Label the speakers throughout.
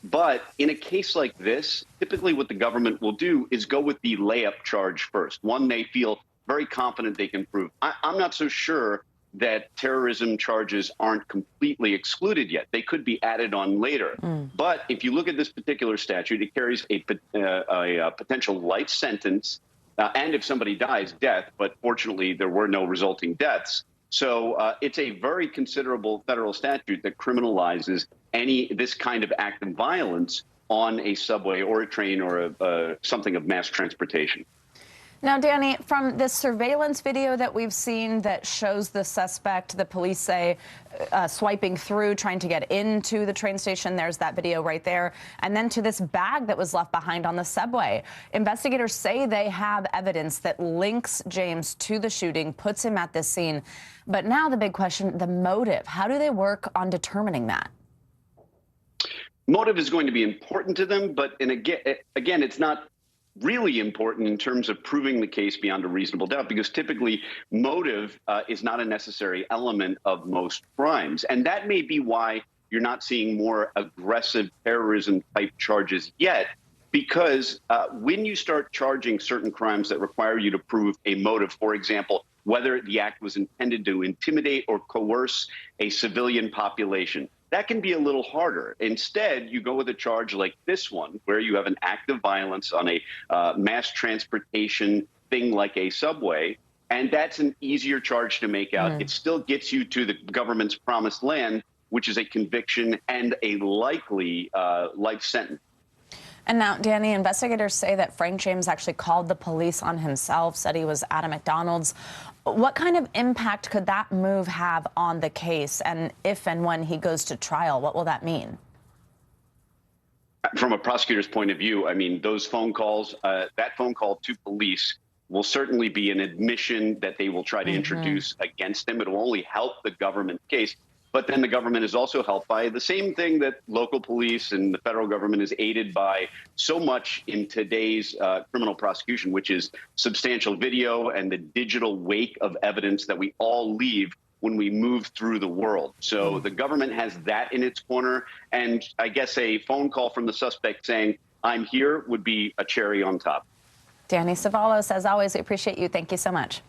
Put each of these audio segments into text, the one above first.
Speaker 1: But in a case like this, typically what the government will do is go with the layup charge first, one they feel very confident they can prove. I'm not so sure that terrorism charges aren't completely excluded yet. They could be added on later. But if you look at this particular statute, it carries a potential life sentence, and if somebody dies, death. But fortunately, there were no resulting deaths. So it's a very considerable federal statute that criminalizes this kind of act of violence on a subway or a train or something of mass transportation.
Speaker 2: Now, Danny, from this surveillance video that we've seen that shows the suspect, the police say, swiping through, trying to get into the train station, there's that video right there, and then to this bag that was left behind on the subway. Investigators say they have evidence that links James to the shooting, puts him at this scene. But now the big question, the motive. How do they work on determining that?
Speaker 1: Motive is going to be important to them, but again, it's not really important in terms of proving the case beyond a reasonable doubt, because typically motive is not a necessary element of most crimes. And that may be why you're not seeing more aggressive terrorism type charges yet, because when you start charging certain crimes that require you to prove a motive, for example, whether the act was intended to intimidate or coerce a civilian population, that can be a little harder. Instead, you go with a charge like this one, where you have an act of violence on a mass transportation thing like a subway, and that's an easier charge to make out. It still gets you to the government's promised land, which is a conviction and a likely life sentence.
Speaker 2: And now, Danny, investigators say that Frank James actually called the police on himself, said he was at a McDonald's. What kind of impact could that move have on the case? And if and when he goes to trial, what will that mean?
Speaker 1: From a prosecutor's point of view, I mean, those phone calls, that phone call to police will certainly be an admission that they will try to introduce against him. It will only help the government case. But then the government is also helped by the same thing that local police and the federal government is aided by so much in today's criminal prosecution, which is substantial video and the digital wake of evidence that we all leave when we move through the world. So the government has that in its corner. And I guess a phone call from the suspect saying, "I'm here," would be a cherry on top.
Speaker 2: Danny Savalos, as always, we appreciate you. Thank you so much.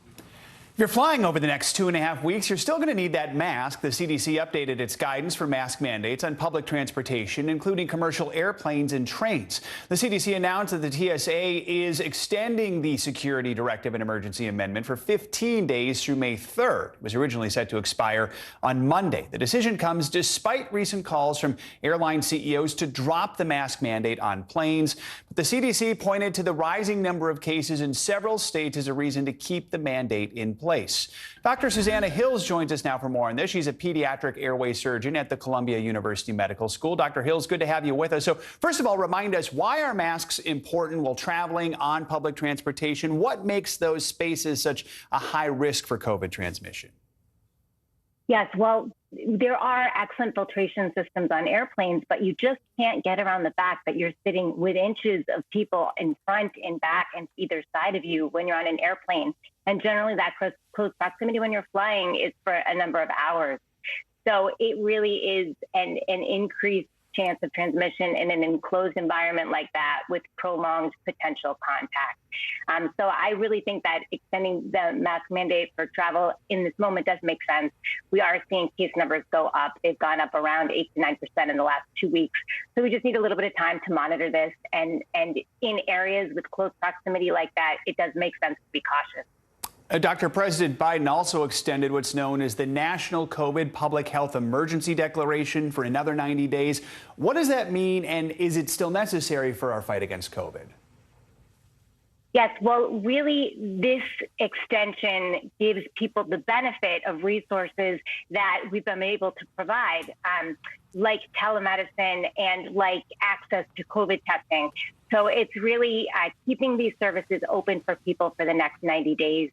Speaker 3: If you're flying over the next 2.5 weeks, you're still going to need that mask. The CDC updated its guidance for mask mandates on public transportation, including commercial airplanes and trains. The CDC announced that the TSA is extending the security directive and emergency amendment for 15 days through May 3rd. It was originally set to expire on Monday. The decision comes despite recent calls from airline CEOs to drop the mask mandate on planes. But the CDC pointed to the rising number of cases in several states as a reason to keep the mandate in place. Dr. Susanna Hills joins us now for more on this. She's a pediatric airway surgeon at the Columbia University Medical School. Dr. Hills, good to have you with us. So first of all, remind us, why are masks important while traveling on public transportation? What makes those spaces such a high risk for COVID transmission?
Speaker 4: Yes, well, there are excellent filtration systems on airplanes, but you just can't get around the fact that you're sitting with inches of people in front and back and either side of you when you're on an airplane. And generally that close proximity when you're flying is for a number of hours. So it really is an increased chance of transmission in an enclosed environment like that with prolonged potential contact. So I really think that extending the mask mandate for travel in this moment does make sense. We are seeing case numbers go up. They've gone up around 8 to 9% in the last 2 weeks. So we just need a little bit of time to monitor this. And in areas with close proximity like that, it does make sense to be cautious.
Speaker 3: Dr. President Biden also extended what's known as the National COVID Public Health Emergency Declaration for another 90 days. What does that mean, and is it still necessary for our fight against COVID?
Speaker 4: Yes, well, really, this extension gives people the benefit of resources that we've been able to provide, like telemedicine and like access to COVID testing. So it's really keeping these services open for people for the next 90 days,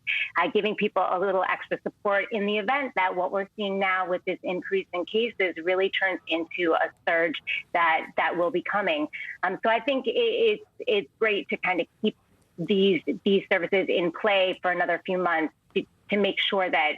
Speaker 4: giving people a little extra support in the event that what we're seeing now with this increase in cases really turns into a surge that will be coming. So I think it's great to kind of keep these services in play for another few months to make sure that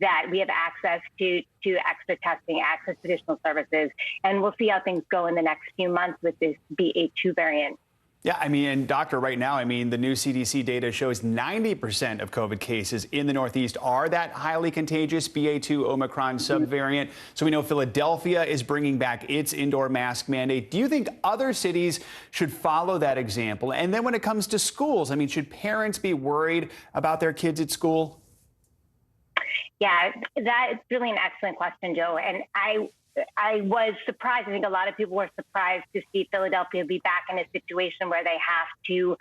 Speaker 4: that we have access to extra testing, access to additional services, and we'll see how things go in the next few months with this BA.2 variant.
Speaker 3: Yeah, I mean, and doctor, right now, I mean, the new CDC data shows 90% of COVID cases in the Northeast are that highly contagious BA.2 Omicron subvariant. So we know Philadelphia is bringing back its indoor mask mandate. Do you think other cities should follow that example? And then when it comes to schools, I mean, should parents be worried about their kids at school?
Speaker 4: Yeah, that is really an excellent question, Joe. And I was surprised. I think a lot of people were surprised to see Philadelphia be back in a situation where they have to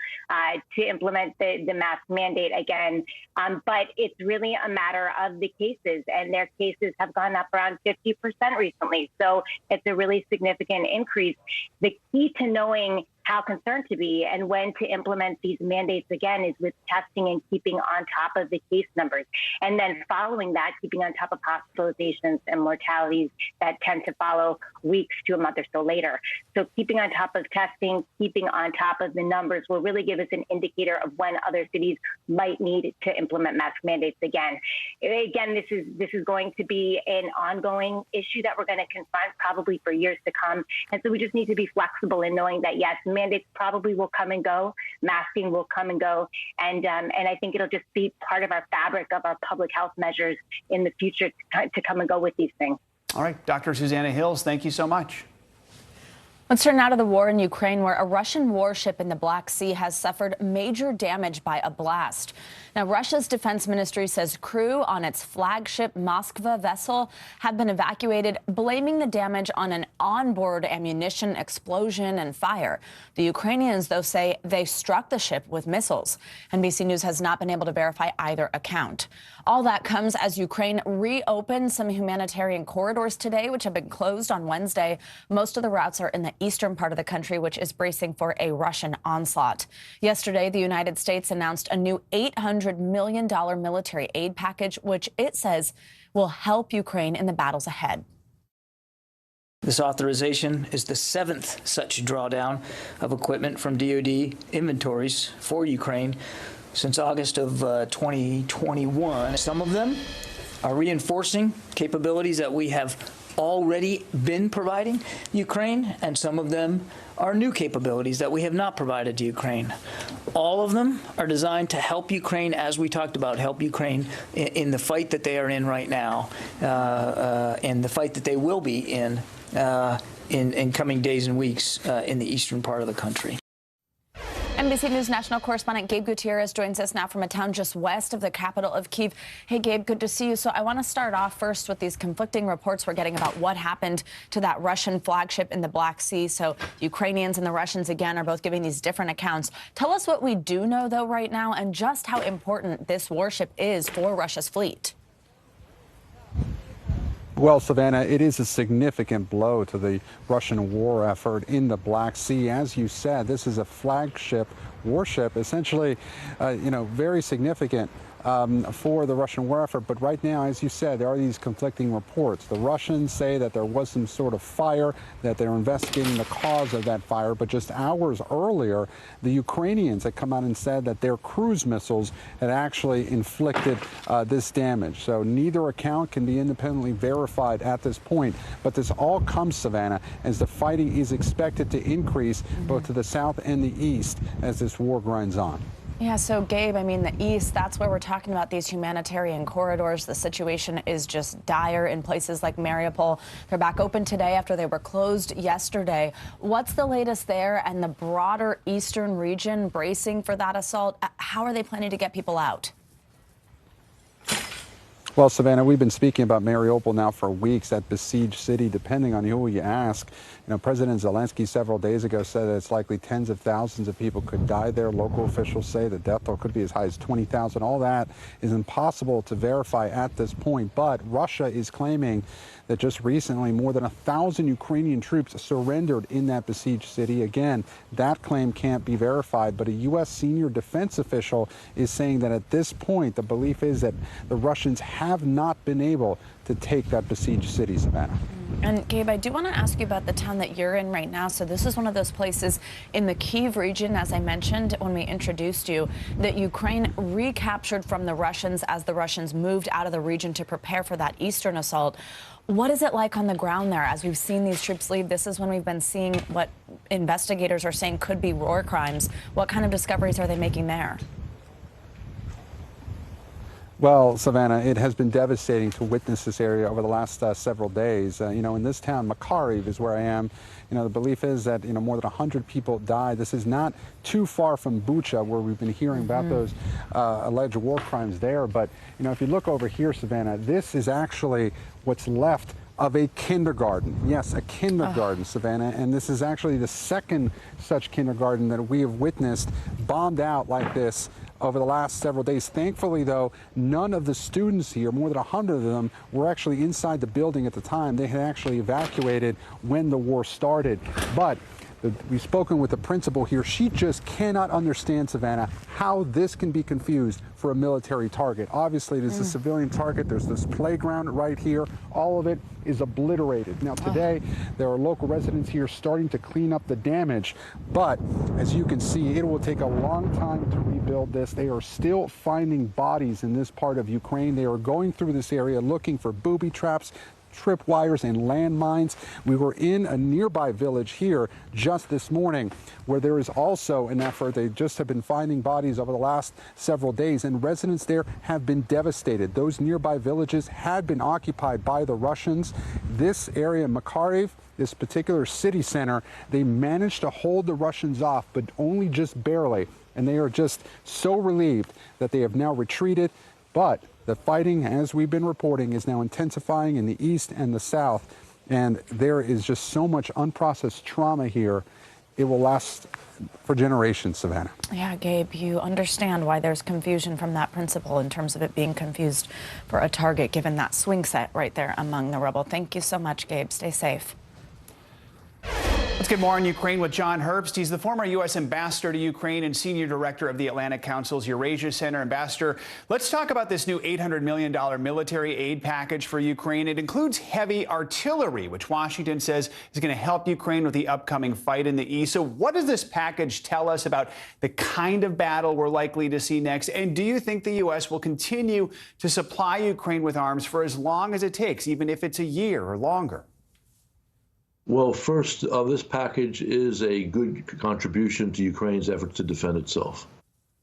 Speaker 4: implement the mask mandate again. But it's really a matter of the cases, and their cases have gone up around 50% recently. So it's a really significant increase. The key to knowing how concerned to be and when to implement these mandates again is with testing and keeping on top of the case numbers. And then following that, keeping on top of hospitalizations and mortalities that tend to follow weeks to a month or so later. So keeping on top of testing, keeping on top of the numbers will really give us an indicator of when other cities might need to implement mask mandates again. Again, this is going to be an ongoing issue that we're going to confront probably for years to come. And so we just need to be flexible in knowing that, yes, mandates probably will come and go, masking will come and go, and I think it'll just be part of our fabric of our public health measures in the future to come and go with these things.
Speaker 3: All right, Dr. Susanna Hills, thank you so much.
Speaker 2: Let's turn now to the war in Ukraine, where a Russian warship in the Black Sea has suffered major damage by a blast. Now, Russia's defense ministry says crew on its flagship Moskva vessel have been evacuated, blaming the damage on an onboard ammunition explosion and fire. The Ukrainians, though, say they struck the ship with missiles. NBC News has not been able to verify either account. All that comes as Ukraine reopened some humanitarian corridors today, which have been closed on Wednesday. Most of the routes are in the eastern part of the country, which is bracing for a Russian onslaught. Yesterday, the United States announced a new $800 million military aid package, which it says will help Ukraine in the battles ahead.
Speaker 5: This authorization is the 7th such drawdown of equipment from DoD inventories for Ukraine since August of 2021. Some of them are reinforcing capabilities that we have already been providing Ukraine, and some of them are new capabilities that we have not provided to Ukraine. All of them are designed to help Ukraine, as we talked about, help Ukraine in the fight that they are in right now, and the fight that they will be in coming days and weeks in the eastern part of the country.
Speaker 2: NBC News national correspondent Gabe Gutierrez joins us now from a town just west of the capital of Kyiv. Hey, Gabe, good to see you. So I want to start off first with these conflicting reports we're getting about what happened to that Russian flagship in the Black Sea. So the Ukrainians and the Russians, again, are both giving these different accounts. Tell us what we do know, though, right now, and just how important this warship is for Russia's fleet.
Speaker 6: Well, Savannah, it is a significant blow to the Russian war effort in the Black Sea. As you said, this is a flagship warship, essentially, very significant for the Russian war effort. But right now, as you said, there are these conflicting reports. The Russians say that there was some sort of fire, that they're investigating the cause of that fire. But just hours earlier, the Ukrainians had come out and said that their cruise missiles had actually inflicted this damage. So neither account can be independently verified at this point. But this all comes, Savannah, as the fighting is expected to increase both to the south and the east as this war grinds on.
Speaker 2: Yeah, so Gabe, I mean, the east, that's where we're talking about these humanitarian corridors. The situation is just dire in places like Mariupol. They're back open today after they were closed yesterday. What's the latest there, and the broader eastern region bracing for that assault? How are they planning to get people out?
Speaker 6: Well, Savannah, we've been speaking about Mariupol now for weeks, that besieged city, depending on who you ask. President Zelensky several days ago said that it's likely tens of thousands of people could die there. Local officials say the death toll could be as high as 20,000. All that is impossible to verify at this point. But Russia is claiming that just recently more than 1,000 Ukrainian troops surrendered in that besieged city. Again, that claim can't be verified, but a U.S. senior defense official is saying that at this point, the belief is that the Russians have not been able to take that besieged city, Savannah.
Speaker 2: And Gabe, I do want to ask you about the town that you're in right now. So this is one of those places in the Kyiv region, as I mentioned when we introduced you, that Ukraine recaptured from the Russians as the Russians moved out of the region to prepare for that eastern assault. What is it like on the ground there as we've seen these troops leave? This is when we've been seeing what investigators are saying could be war crimes. What kind of discoveries are they making there?
Speaker 6: Well, Savannah, it has been devastating to witness this area over the last several days. You know, in this town, Makariv is where I am. You know, the belief is that, you know, more than 100 people died. This is not too far from Bucha, where we've been hearing about those alleged war crimes there. But, you know, if you look over here, Savannah, this is actually what's left of a kindergarten. Yes, a kindergarten, Savannah. And this is actually the second such kindergarten that we have witnessed bombed out like this over the last several days. Thankfully, though, none of the students here, more than 100 of them, were actually inside the building at the time. They had actually evacuated when the war started. But we've spoken with the principal here. She just cannot understand, Savannah, how this can be confused for a military target. Obviously, it is a civilian target. There's this playground right here. All of it is obliterated. Now, today, there are local residents here starting to clean up the damage. But as you can see, it will take a long time to rebuild this. They are still finding bodies in this part of Ukraine. They are going through this area looking for booby traps, tripwires, and landmines. We were in a nearby village here just this morning where there is also an effort. They just have been finding bodies over the last several days, and residents there have been devastated. Those nearby villages had been occupied by the Russians. This area, Makariv, this particular city center, they managed to hold the Russians off, but only just barely. And they are just so relieved that they have now retreated. But the fighting, as we've been reporting, is now intensifying in the east and the south. And there is just so much unprocessed trauma here. It will last for generations, Savannah.
Speaker 2: Yeah, Gabe, you understand why there's confusion from that principal in terms of it being confused for a target, given that swing set right there among the rubble. Thank you so much, Gabe. Stay safe.
Speaker 3: Let's get more on Ukraine with John Herbst. He's the former U.S. ambassador to Ukraine and senior director of the Atlantic Council's Eurasia Center. Ambassador, let's talk about this new $800 million military aid package for Ukraine. It includes heavy artillery, which Washington says is going to help Ukraine with the upcoming fight in the east. So what does this package tell us about the kind of battle we're likely to see next? And do you think the U.S. will continue to supply Ukraine with arms for as long as it takes, even if it's a year or longer?
Speaker 7: Well, first, this package is a good contribution to Ukraine's efforts to defend itself.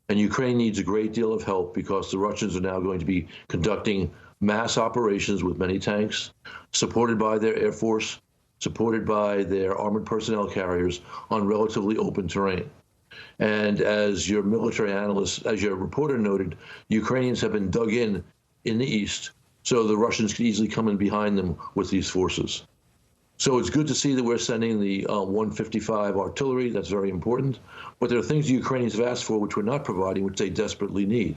Speaker 7: And Ukraine needs a great deal of help because the Russians are now going to be conducting mass operations with many tanks, supported by their Air Force, supported by their armored personnel carriers on relatively open terrain. And as your military analyst, as your reporter noted, Ukrainians have been dug in the east, so the Russians could easily come in behind them with these forces. So it's good to see that we're sending the 155 artillery. That's very important. But there are things the Ukrainians have asked for which we're not providing, which they desperately need.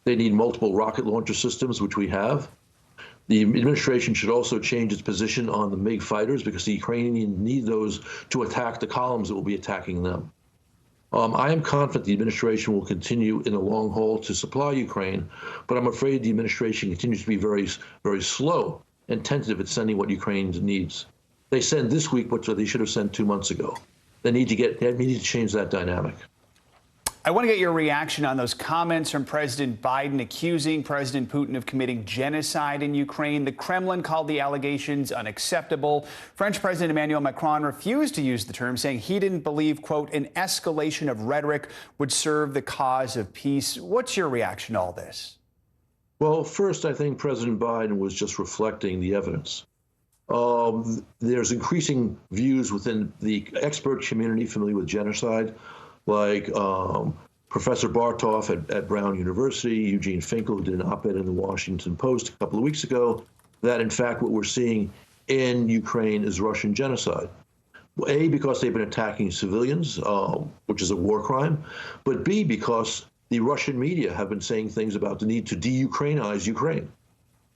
Speaker 7: They need multiple rocket launcher systems, which we have. The administration should also change its position on the MiG fighters because the Ukrainians need those to attack the columns that will be attacking them. I am confident the administration will continue in the long haul to supply Ukraine, but I'm afraid the administration continues to be very, very slow and tentative at sending what Ukraine needs. They send this week what they should have sent 2 months ago. They need to change that dynamic.
Speaker 3: I want to get your reaction on those comments from President Biden accusing President Putin of committing genocide in Ukraine. The Kremlin called the allegations unacceptable. French President Emmanuel Macron refused to use the term, saying he didn't believe, quote, an escalation of rhetoric would serve the cause of peace. What's your reaction to all this?
Speaker 7: Well, first, I think President Biden was just reflecting the evidence. There's increasing views within the expert community familiar with genocide, like Professor Bartov at Brown University, Eugene Finkel, who did an op-ed in the Washington Post a couple of weeks ago, that in fact what we're seeing in Ukraine is Russian genocide. A, because they've been attacking civilians, which is a war crime, but B, because the Russian media have been saying things about the need to de-Ukrainize Ukraine.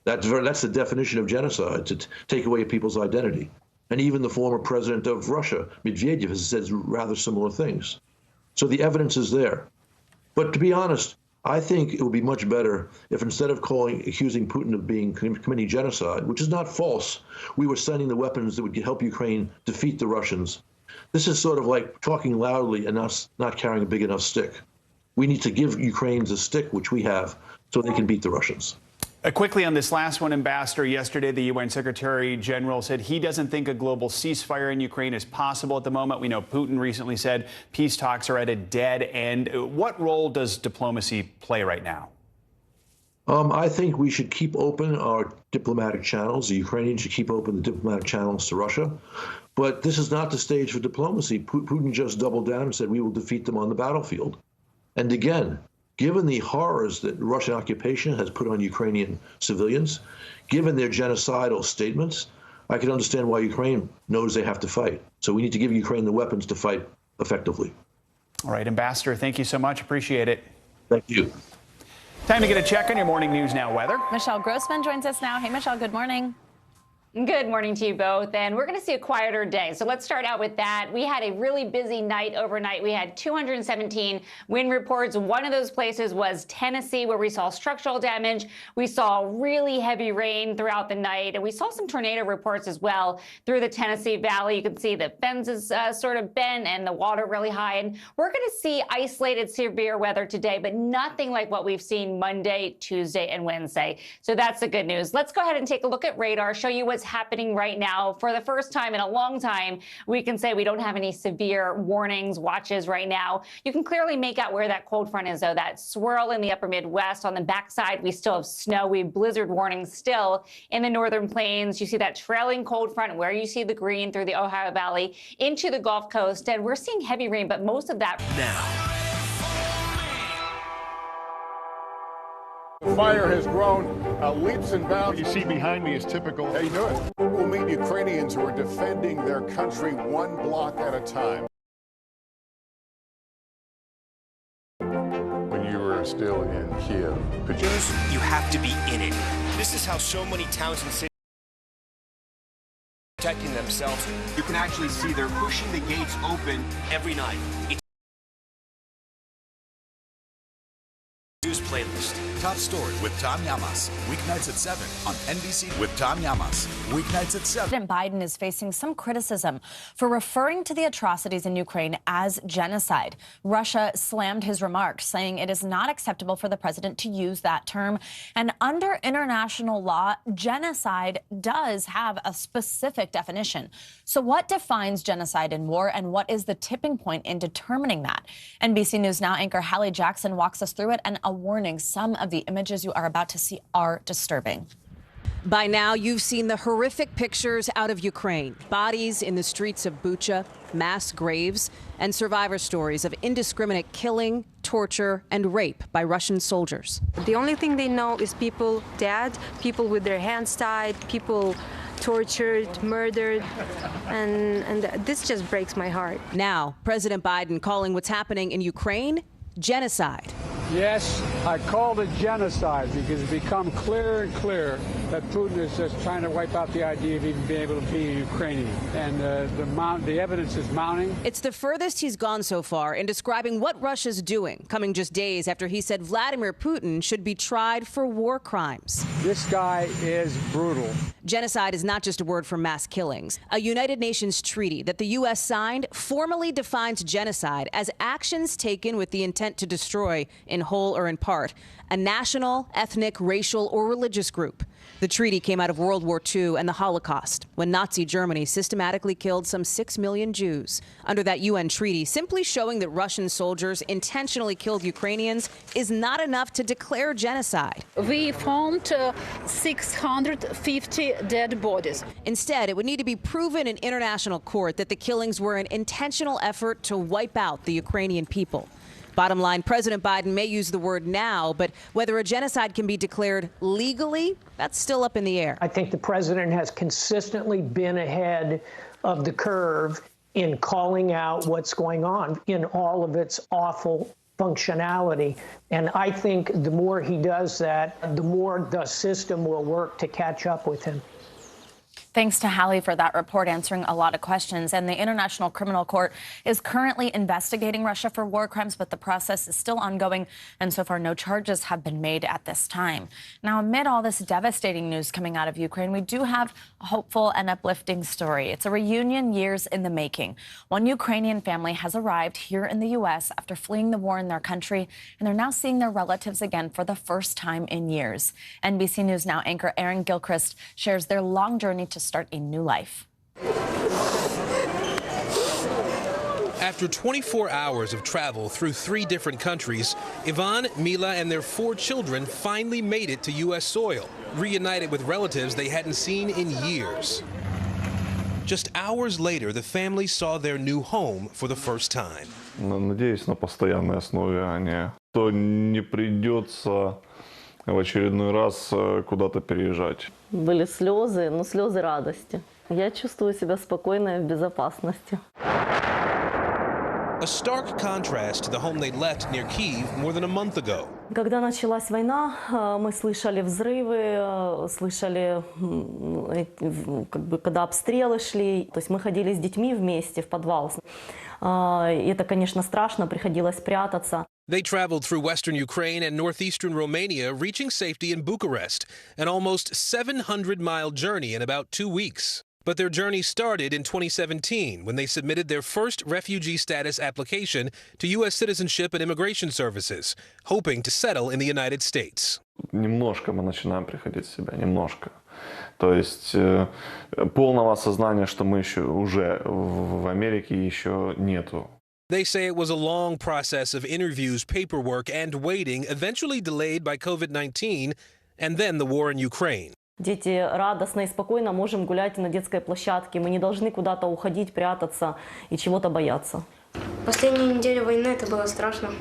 Speaker 7: That's the definition of genocide, to take away people's identity. And even the former president of Russia, Medvedev, has said rather similar things. So the evidence is there. But to be honest, I think it would be much better if instead of accusing Putin of committing genocide, which is not false, we were sending the weapons that would help Ukraine defeat the Russians. This is sort of like talking loudly and not carrying a big enough stick. We need to give Ukrainians a stick, which we have, so they can beat the Russians.
Speaker 3: Quickly on this last one, Ambassador, yesterday the UN Secretary General said he doesn't think a global ceasefire in Ukraine is possible at the moment. We know Putin recently said peace talks are at a dead end. What role does diplomacy play right now?
Speaker 7: I think we should keep open our diplomatic channels. The Ukrainians should keep open the diplomatic channels to Russia. But this is not the stage for diplomacy. Putin just doubled down and said we will defeat them on the battlefield. And again, given the horrors that Russian occupation has put on Ukrainian civilians, given their genocidal statements, I can understand why Ukraine knows they have to fight. So we need to give Ukraine the weapons to fight effectively.
Speaker 3: All right, Ambassador, thank you so much. Appreciate it.
Speaker 7: Thank you.
Speaker 3: Time to get a check on your morning news now weather.
Speaker 2: Michelle Grossman joins us now. Hey, Michelle, good morning.
Speaker 8: Good morning to you both, and we're going to see a quieter day. So let's start out with that. We had a really busy night overnight. We had 217 wind reports. One of those places was Tennessee, where we saw structural damage. We saw really heavy rain throughout the night, and we saw some tornado reports as well through the Tennessee Valley. You can see the fences sort of bent and the water really high. And we're going to see isolated severe weather today, but nothing like what we've seen Monday, Tuesday, and Wednesday. So that's the good news. Let's go ahead and take a look at radar, show you what's happening right now. For the first time in a long time, we can say we don't have any severe warnings, watches right now. You can clearly make out where that cold front is, though. That swirl in the upper Midwest. On the backside, we still have snow. We have blizzard warnings still in the northern plains. You see that trailing cold front where you see the green through the Ohio Valley into the Gulf Coast. And we're seeing heavy rain, but most of that
Speaker 9: now.
Speaker 10: The fire has grown leaps and bounds.
Speaker 11: What you see behind me is typical.
Speaker 10: How you doing? We'll meet Ukrainians who are defending their country one block at a time.
Speaker 11: When you were still in Kiev, could you?
Speaker 9: You have to be in it. This is how so many towns and cities are protecting themselves. You can actually see they're pushing the gates open every night. It's news playlist.
Speaker 12: Top Story with Tom Llamas. Weeknights at 7 on NBC with Tom Llamas. Weeknights at 7.
Speaker 2: President Biden is facing some criticism for referring to the atrocities in Ukraine as genocide. Russia slammed his remarks, saying it is not acceptable for the president to use that term. And under international law, genocide does have a specific definition. So what defines genocide in war, and what is the tipping point in determining that? NBC News Now anchor Hallie Jackson walks us through it, and a warning: some of the images you are about to see are disturbing.
Speaker 13: By now, you've seen the horrific pictures out of Ukraine. Bodies in the streets of Bucha, mass graves, and survivor stories of indiscriminate killing, torture, and rape by Russian soldiers.
Speaker 14: The only thing they know is people dead, people with their hands tied, people tortured, murdered, and this just breaks my heart.
Speaker 13: Now, President Biden calling what's happening in Ukraine genocide.
Speaker 15: Yes, I called it genocide because it's become clearer and clearer that Putin is just trying to wipe out the idea of even being able to be a Ukrainian. And the evidence is mounting.
Speaker 13: It's the furthest he's gone so far in describing what Russia's doing, coming just days after he said Vladimir Putin should be tried for war crimes.
Speaker 15: This guy is brutal.
Speaker 13: Genocide is not just a word for mass killings. A United Nations treaty that the U.S. signed formally defines genocide as actions taken with the intent to destroy, in whole or in part, a national, ethnic, racial, or religious group. The treaty came out of World War II and the Holocaust, when Nazi Germany systematically killed some 6 million Jews. Under that UN treaty, simply showing that Russian soldiers intentionally killed Ukrainians is not enough to declare genocide.
Speaker 16: We found 650 dead bodies.
Speaker 13: Instead, it would need to be proven in international court that the killings were an intentional effort to wipe out the Ukrainian people. Bottom line, President Biden may use the word now, but whether a genocide can be declared legally, that's still up in the air.
Speaker 17: I think the president has consistently been ahead of the curve in calling out what's going on in all of its awful functionality. And I think the more he does that, the more the system will work to catch up with him.
Speaker 2: Thanks to Hallie for that report, answering a lot of questions. And the International Criminal Court is currently investigating Russia for war crimes, but the process is still ongoing, and so far no charges have been made at this time. Now, amid all this devastating news coming out of Ukraine, we do have a hopeful and uplifting story. It's a reunion years in the making. One Ukrainian family has arrived here in the U.S. after fleeing the war in their country, and they're now seeing their relatives again for the first time in years. NBC News Now anchor Aaron Gilchrist shares their long journey to start a new life.
Speaker 18: After 24 hours of travel through 3 different countries, Ivan, Mila, and their 4 children finally made it to U.S. soil, reunited with relatives they hadn't seen in years. Just hours later, the family saw their new home for the first time.
Speaker 11: Надеюсь на постоянной основе, что не придется в очередной раз куда-то переезжать.
Speaker 19: Были слезы, но слезы радости. Я чувствую себя спокойно и в безопасности.
Speaker 18: A stark contrast to the home they left near Kyiv more than a month ago.
Speaker 19: Когда началась война, мы слышали взрывы, слышали, когда обстрелы шли. То есть мы ходили с детьми вместе в подвал. И это, конечно, страшно, приходилось прятаться.
Speaker 18: They traveled through western Ukraine and northeastern Romania, reaching safety in Bucharest, an almost 700-mile journey in about 2 weeks. But their journey started in 2017 when they submitted their first refugee status application to U.S. Citizenship and Immigration Services, hoping to settle in the United States.
Speaker 11: Немножко мы начинаем приходить в себя, немножко. То есть полного осознания, что мы еще уже в Америке, еще нету.
Speaker 18: They say it was a long process of interviews, paperwork, and waiting, eventually delayed by COVID-19 and then the war in Ukraine.
Speaker 19: Дети радостно и спокойно можем гулять на детской площадке. Мы не должны куда-то уходить, прятаться и чего-то бояться.
Speaker 20: Последнюю неделю войны это было страшно.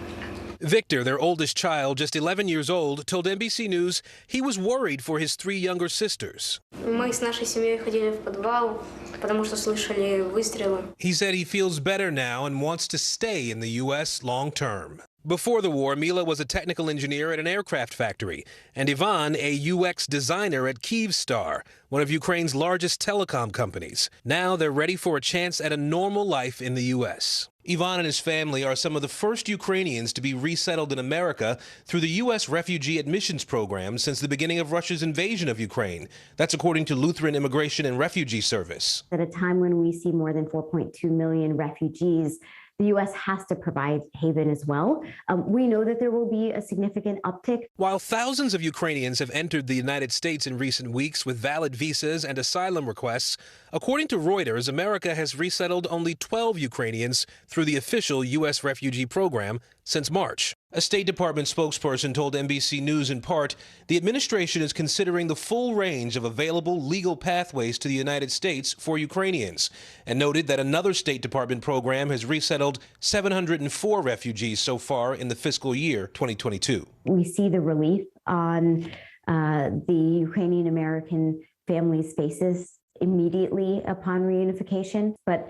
Speaker 18: Victor, their oldest child, just 11 years old, told NBC News he was worried for his 3 younger sisters.
Speaker 20: Мы с нашей семьей ходили в подвал, потому что слышали выстрелы.
Speaker 18: He said he feels better now and wants to stay in the U.S. long term. Before the war, Mila was a technical engineer at an aircraft factory, and Ivan a UX designer at Kyivstar, one of Ukraine's largest telecom companies. Now they're ready for a chance at a normal life in the U.S. Ivan and his family are some of the first Ukrainians to be resettled in America through the U.S. Refugee Admissions Program since the beginning of Russia's invasion of Ukraine. That's according to Lutheran Immigration and Refugee Service.
Speaker 21: At a time when we see more than 4.2 million refugees, the U.S. has to provide haven as well. We know that there will be a significant uptick.
Speaker 18: While thousands of Ukrainians have entered the United States in recent weeks with valid visas and asylum requests, according to Reuters, America has resettled only 12 Ukrainians through the official U.S. refugee program since March. A State Department spokesperson told NBC News in part, the administration is considering the full range of available legal pathways to the United States for Ukrainians, and noted that another State Department program has resettled 704 refugees so far in the fiscal year 2022.
Speaker 21: We see the relief on the Ukrainian American families' faces immediately upon reunification, but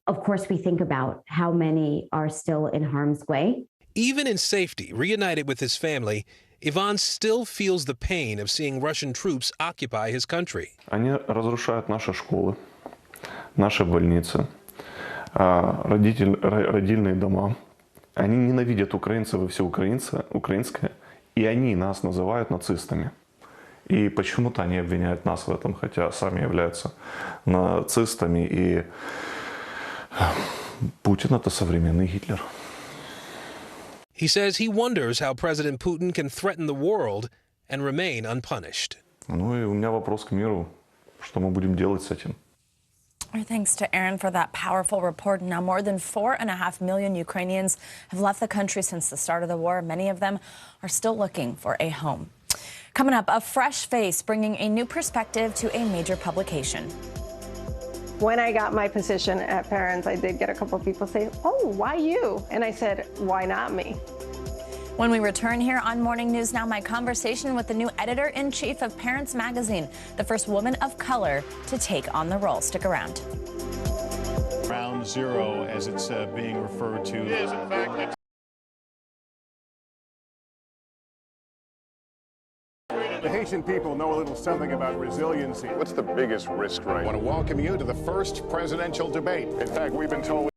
Speaker 21: of course we think about how many are still in harm's way.
Speaker 18: Even in safety, reunited with his family, Ivan still feels the pain of seeing Russian troops occupy his country.
Speaker 11: Они разрушают наши школы, наши больницы, родильные дома. Они ненавидят украинцев и все украинское, и они нас называют нацистами. И почему-то они обвиняют нас в этом, хотя сами являются нацистами, и Путин — это современный Гитлер.
Speaker 18: He says he wonders how President Putin can threaten the world and remain unpunished.
Speaker 11: Ну и у меня вопрос к миру. Что мы будем делать с этим?
Speaker 2: Our thanks to Aaron for that powerful report. Now, more than 4.5 million Ukrainians have left the country since the start of the war. Many of them are still looking for a home. Coming up, a fresh face bringing a new perspective to a major publication.
Speaker 22: When I got my position at Parents, I did get a couple of people say, "Oh, why you?" And I said, "Why not me?"
Speaker 2: When we return here on Morning News Now, my conversation with the new editor-in-chief of Parents Magazine, the first woman of color to take on the role. Stick around.
Speaker 23: Ground zero, as it's being referred to. It is, in fact,
Speaker 10: The Haitian people know a little something about resiliency. What's the biggest risk right now? I want to welcome you to the first presidential debate. In fact, we've been told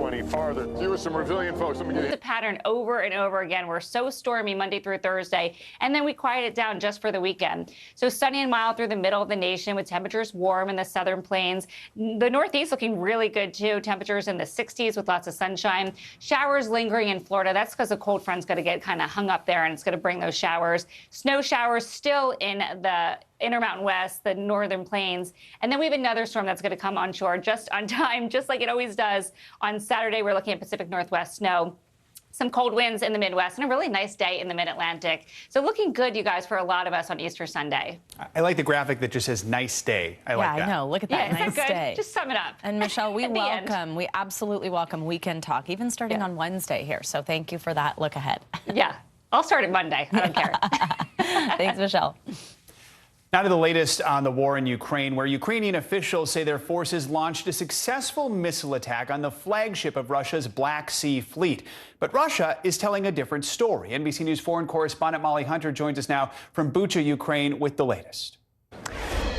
Speaker 10: any farther. Here are some resilient folks. Let me get
Speaker 8: The pattern over and over again. We're so stormy Monday through Thursday, and then we quiet it down just for the weekend. So sunny and mild through the middle of the nation with temperatures warm in the southern plains. The Northeast looking really good too. Temperatures in the 60s with lots of sunshine. Showers lingering in Florida. That's because the cold front's going to get kind of hung up there, and it's going to bring those showers. Snow showers still in the Intermountain West, the northern plains. And then we have another storm that's going to come onshore just on time, just like it always does. On Saturday, we're looking at Pacific Northwest snow. Some cold winds in the Midwest and a really nice day in the Mid-Atlantic. So looking good, you guys, for a lot of us on Easter Sunday.
Speaker 3: I like the graphic that just says nice day. I like that.
Speaker 2: Yeah, I know. Look at that.
Speaker 8: Yeah,
Speaker 2: nice
Speaker 8: is that good?
Speaker 2: day.
Speaker 8: Just sum it up.
Speaker 2: And Michelle, we absolutely welcome Weekend Talk, even starting on Wednesday here. So thank you for that look ahead.
Speaker 8: Yeah, I'll start it Monday. I don't care.
Speaker 2: Thanks, Michelle.
Speaker 3: Now to the latest on the war in Ukraine, where Ukrainian officials say their forces launched a successful missile attack on the flagship of Russia's Black Sea Fleet. But Russia is telling a different story. NBC News foreign correspondent Molly Hunter joins us now from Bucha, Ukraine, with the latest.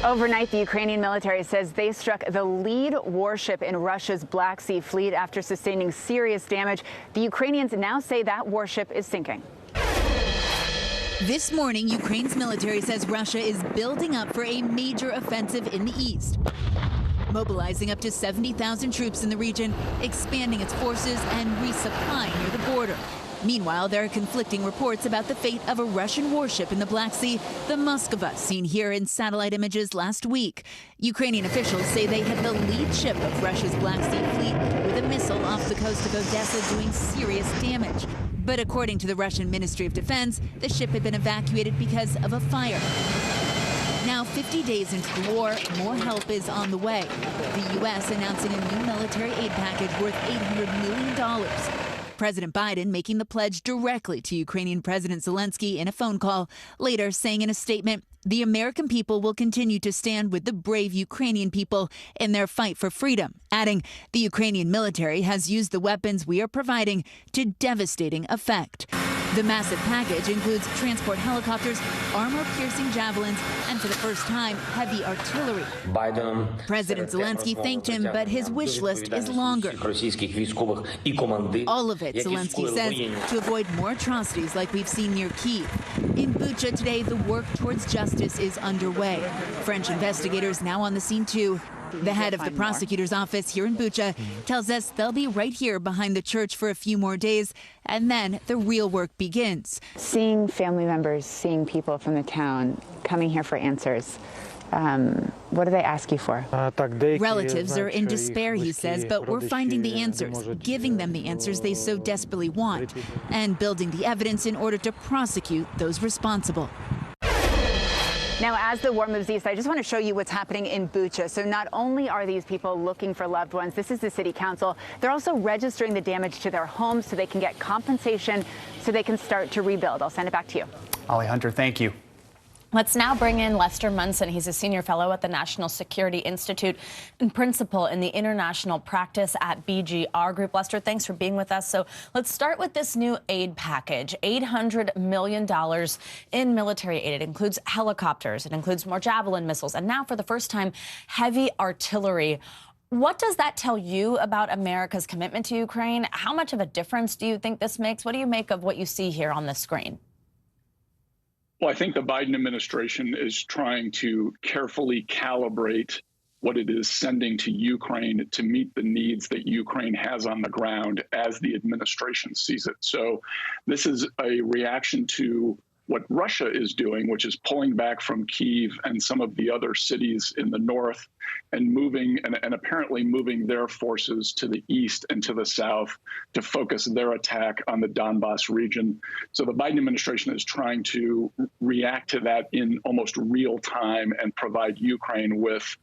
Speaker 1: Overnight, the Ukrainian military says they struck the lead warship in Russia's Black Sea Fleet after sustaining serious damage. The Ukrainians now say that warship is sinking.
Speaker 4: This morning, Ukraine's military says Russia is building up for a major offensive in the east, mobilizing up to 70,000 troops in the region, expanding its forces and resupplying near the border. Meanwhile, there are conflicting reports about the fate of a Russian warship in the Black Sea, the Moskva, seen here in satellite images last week. Ukrainian officials say they hit the lead ship of Russia's Black Sea Fleet with a missile off the coast of Odessa, doing serious damage. But according to the Russian Ministry of Defense, the ship had been evacuated because of a fire. Now, 50 days into the war, more help is on the way. The U.S. announcing a new military aid package worth $800 million. President Biden making the pledge directly to Ukrainian President Zelensky in a phone call, later saying in a statement, the American people will continue to stand with the brave Ukrainian people in their fight for freedom, adding the Ukrainian military has used the weapons we are providing to devastating effect. The massive package includes transport helicopters, armor-piercing javelins, and for the first time, heavy artillery. President Zelensky thanked him, but his wish list is longer. All of it, Zelensky says, to avoid more atrocities like we've seen near Kyiv. In Bucha today, the work towards justice is underway. French investigators now on the scene, too. The head of the prosecutor's office here in Bucha tells us they'll be right here behind the church for a few more days, and then the real work begins.
Speaker 1: Seeing family members, seeing people from the town coming here for answers, what do they ask you for?
Speaker 4: Relatives are in despair, he says, but we're finding the answers, giving them the answers they so desperately want, and building the evidence in order to prosecute those responsible.
Speaker 1: Now, as the war moves east, I just want to show you what's happening in Bucha. So not only are these people looking for loved ones, this is the city council, they're also registering the damage to their homes so they can get compensation so they can start to rebuild. I'll send it back to you.
Speaker 3: Molly Hunter, thank you.
Speaker 2: Let's now bring in Lester Munson. He's a senior fellow at the National Security Institute and principal in the international practice at BGR Group. Lester, thanks for being with us. So let's start with this new aid package, $800 million in military aid. It includes helicopters. It includes more Javelin missiles. And now, for the first time, heavy artillery. What does that tell you about America's commitment to Ukraine? How much of a difference do you think this makes? What do you make of what you see here on the screen?
Speaker 5: Well, I think the Biden administration is trying to carefully calibrate what it is sending to Ukraine to meet the needs that Ukraine has on the ground as the administration sees it. So this is a reaction to what Russia is doing, which is pulling back from Kyiv and some of the other cities in the north and moving and apparently moving their forces to the east and to the south to focus their attack on the Donbass region. So the Biden administration is trying to react to that in almost real time and provide Ukraine with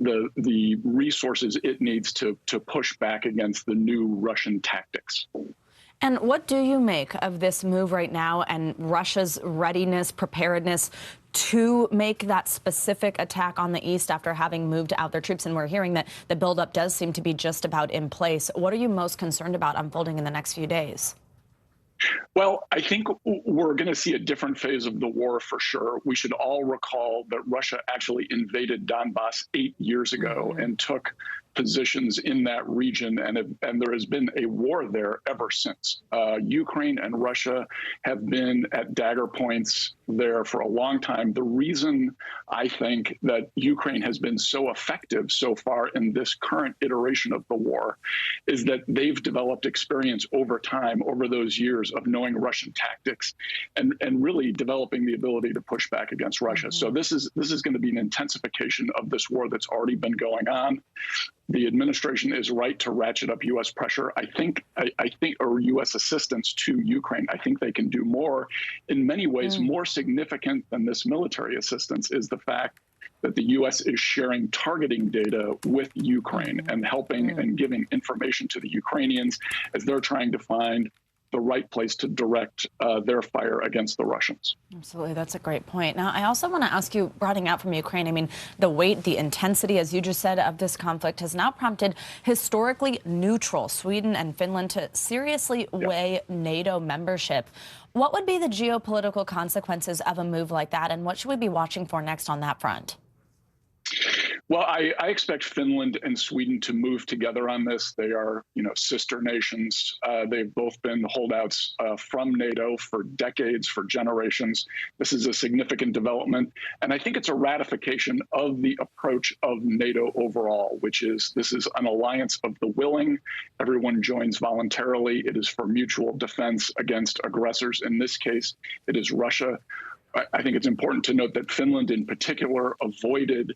Speaker 5: the resources it needs to push back against the new Russian tactics.
Speaker 2: And what do you make of this move right now and Russia's readiness, preparedness to make that specific attack on the east after having moved out their troops? And we're hearing that the buildup does seem to be just about in place. What are you most concerned about unfolding in the next few days?
Speaker 5: Well, I think we're going to see a different phase of the war for sure. We should all recall that Russia actually invaded Donbass 8 years ago and took positions in that region, and there has been a war there ever since. Ukraine and Russia have been at dagger points there for a long time. The reason I think that Ukraine has been so effective so far in this current iteration of the war is that they've developed experience over time, over those years, of knowing Russian tactics and really developing the ability to push back against Russia. So this is going to be an intensification of this war that's already been going on. The administration is right to ratchet up U.S. pressure. I think, or U.S. assistance to Ukraine. I think they can do more. In many ways, more significant than this military assistance is the fact that the U.S. is sharing targeting data with Ukraine and helping and giving information to the Ukrainians as they're trying to find the right place to direct their fire against the Russians.
Speaker 2: Absolutely. That's a great point. Now, I also want to ask you, broadening out from Ukraine, I mean, the weight, the intensity, as you just said, of this conflict has now prompted historically neutral Sweden and Finland to seriously weigh NATO membership. What would be the geopolitical consequences of a move like that, and what should we be watching for next on that front?
Speaker 5: Well, I expect Finland and Sweden to move together on this. They are, sister nations. They've both been holdouts from NATO for decades, for generations. This is a significant development. And I think it's a ratification of the approach of NATO overall, which is this is an alliance of the willing. Everyone joins voluntarily. It is for mutual defense against aggressors. In this case, it is Russia. I think it's important to note that Finland in particular avoided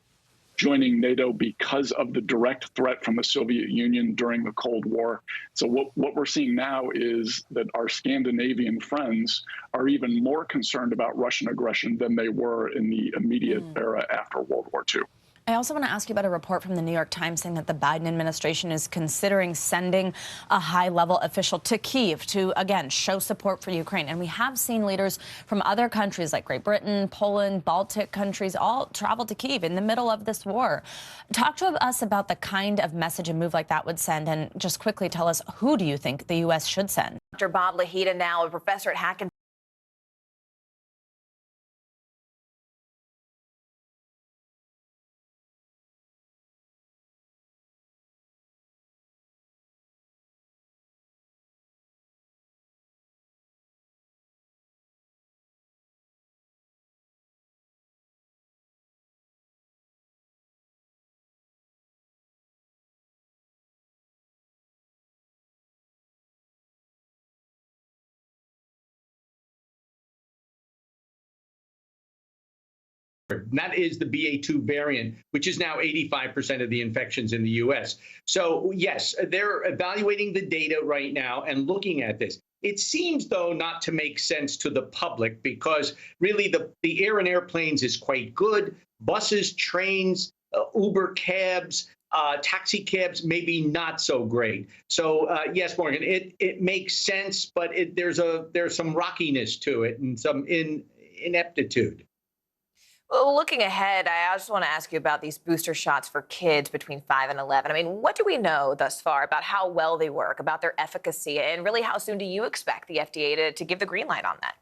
Speaker 5: joining NATO because of the direct threat from the Soviet Union during the Cold War. So what we're seeing now is that our Scandinavian friends are even more concerned about Russian aggression than they were in the immediate era after World War II.
Speaker 2: I also want to ask you about a report from the New York Times saying that the Biden administration is considering sending a high-level official to Kyiv to, again, show support for Ukraine. And we have seen leaders from other countries like Great Britain, Poland, Baltic countries all travel to Kyiv in the middle of this war. Talk to us about the kind of message a move like that would send, and just quickly tell us, who do you think the U.S. should send?
Speaker 6: Dr. Bob Lahita, now a professor at Hackensack.
Speaker 7: That is the BA2 variant, which is now 85% of the infections in the U.S. So, yes, they're evaluating the data right now and looking at this. It seems, though, not to make sense to the public because really the air and airplanes is quite good. Buses, trains, Uber cabs, taxi cabs, maybe not so great. So, yes, Morgan, it makes sense, but there's some rockiness to it and some ineptitude.
Speaker 6: Well, looking ahead, I just want to ask you about these booster shots for kids between 5 and 11. I mean, what do we know thus far about how well they work, about their efficacy, and really how soon do you expect the FDA to give the green light on that?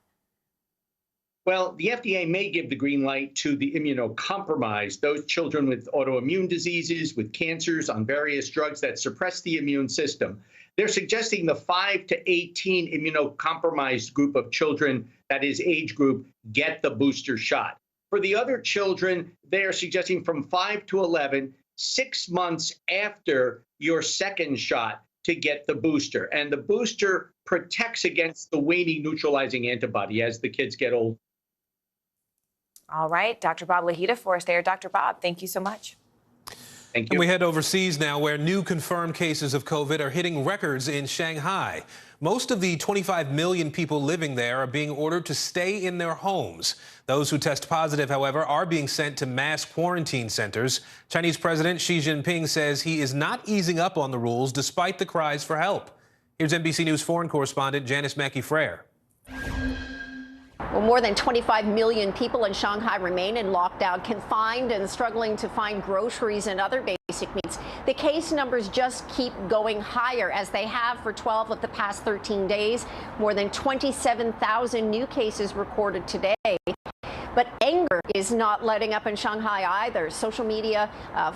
Speaker 7: Well, the FDA may give the green light to the immunocompromised, those children with autoimmune diseases, with cancers, on various drugs that suppress the immune system. They're suggesting the 5 to 18 immunocompromised group of children, that is age group, get the booster shot. For the other children, they are suggesting from 5 to 11, 6 months after your second shot to get the booster. And the booster protects against the waning neutralizing antibody as the kids get old.
Speaker 6: All right. Dr. Bob Lahita for us there. Dr. Bob, thank you so much.
Speaker 7: Thank you.
Speaker 18: And we head overseas now, where new confirmed cases of COVID are hitting records in Shanghai. Most of the 25 million people living there are being ordered to stay in their homes. Those who test positive, however, are being sent to mass quarantine centers. Chinese President Xi Jinping says he is not easing up on the rules despite the cries for help. Here's NBC News foreign correspondent Janice Mackey-Frere.
Speaker 9: Well, more than 25 million people in Shanghai remain in lockdown, confined and struggling to find groceries and other basic needs. the case numbers just keep going higher, as they have for 12 of the past 13 days. More than 27,000 new cases recorded today. But anger is not letting up in Shanghai either. Social media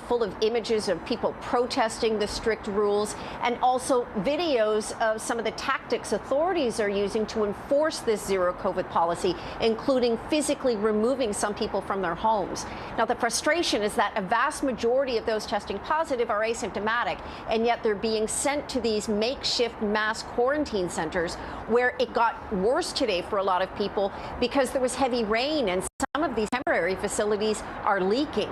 Speaker 9: full of images of people protesting the strict rules, and also videos of some of the tactics authorities are using to enforce this zero COVID policy, including physically removing some people from their homes. Now, the frustration is that a vast majority of those testing positive are asymptomatic, and yet they're being sent to these makeshift mass quarantine centers, where it got worse today for a lot of people because there was heavy rain and some of these temporary facilities are leaking.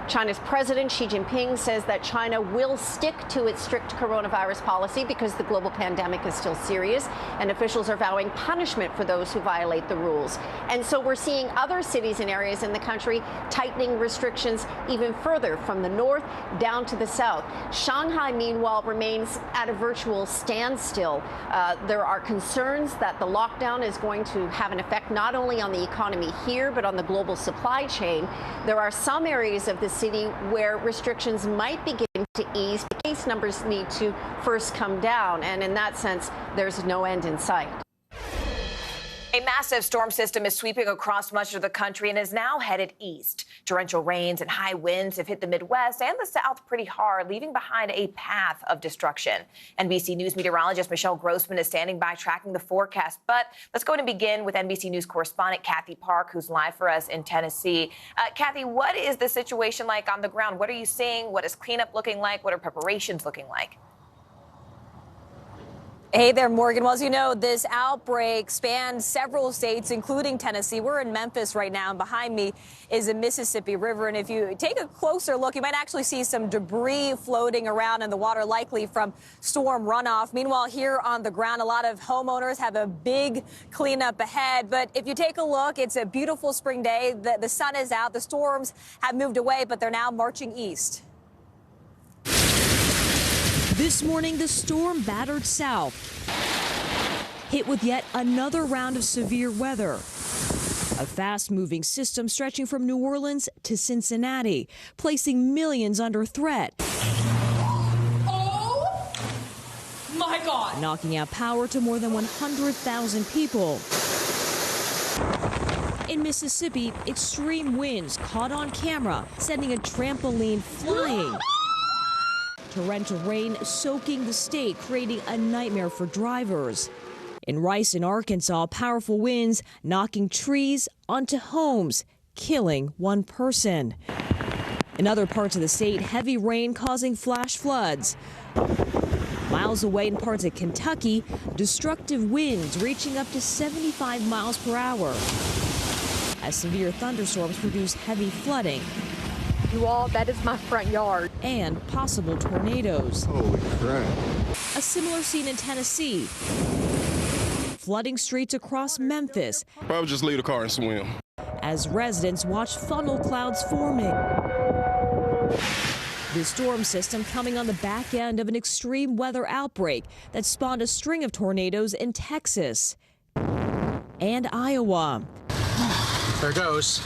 Speaker 9: China's President Xi Jinping says that China will stick to its strict coronavirus policy because the global pandemic is still serious, and officials are vowing punishment for those who violate the rules. And so we're seeing other cities and areas in the country tightening restrictions even further, from the north down to the south. Shanghai, meanwhile, remains at a virtual standstill. There are concerns that the lockdown is going to have an effect not only on the economy here, but on the global supply chain. There are some areas of the city where restrictions might begin to ease. The case numbers need to first come down, and in that sense, there's no end in sight.
Speaker 6: A massive storm system is sweeping across much of the country and is now headed east. Torrential rains and high winds have hit the Midwest and the South pretty hard, leaving behind a path of destruction. NBC News meteorologist Michelle Grossman is standing by tracking the forecast. But let's go and begin with NBC News correspondent Kathy Park, who's live for us in Tennessee. Kathy, what is the situation like on the ground? What are you seeing? What is cleanup looking like? What are preparations looking like?
Speaker 12: Hey there, Morgan. Well, as you know, this outbreak spans several states, including Tennessee. We're in Memphis right now, and behind me is the Mississippi River. And if you take a closer look, you might actually see some debris floating around in the water, likely from storm runoff. Meanwhile, here on the ground, a lot of homeowners have a big cleanup ahead. But if you take a look, it's a beautiful spring day. The sun is out. The storms have moved away, but they're now marching east.
Speaker 13: This morning, the storm battered south, hit with yet another round of severe weather. A fast-moving system stretching from New Orleans to Cincinnati, placing millions under threat.
Speaker 12: Oh, my God.
Speaker 13: Knocking out power to more than 100,000 people. In Mississippi, extreme winds caught on camera, sending a trampoline flying. Torrential rain soaking the state, creating a nightmare for drivers. In Rice, in Arkansas, powerful winds knocking trees onto homes, killing one person. In other parts of the state, heavy rain causing flash floods. Miles away in parts of Kentucky, destructive winds reaching up to 75 miles per hour. As severe thunderstorms produce heavy flooding.
Speaker 16: You all, that is my front yard.
Speaker 13: And possible tornadoes.
Speaker 10: Holy crap.
Speaker 13: A similar scene in Tennessee. Flooding streets across Memphis.
Speaker 10: Probably just leave the car and swim.
Speaker 13: As residents watch funnel clouds forming. The storm system coming on the back end of an extreme weather outbreak that spawned a string of tornadoes in Texas and Iowa.
Speaker 14: There goes.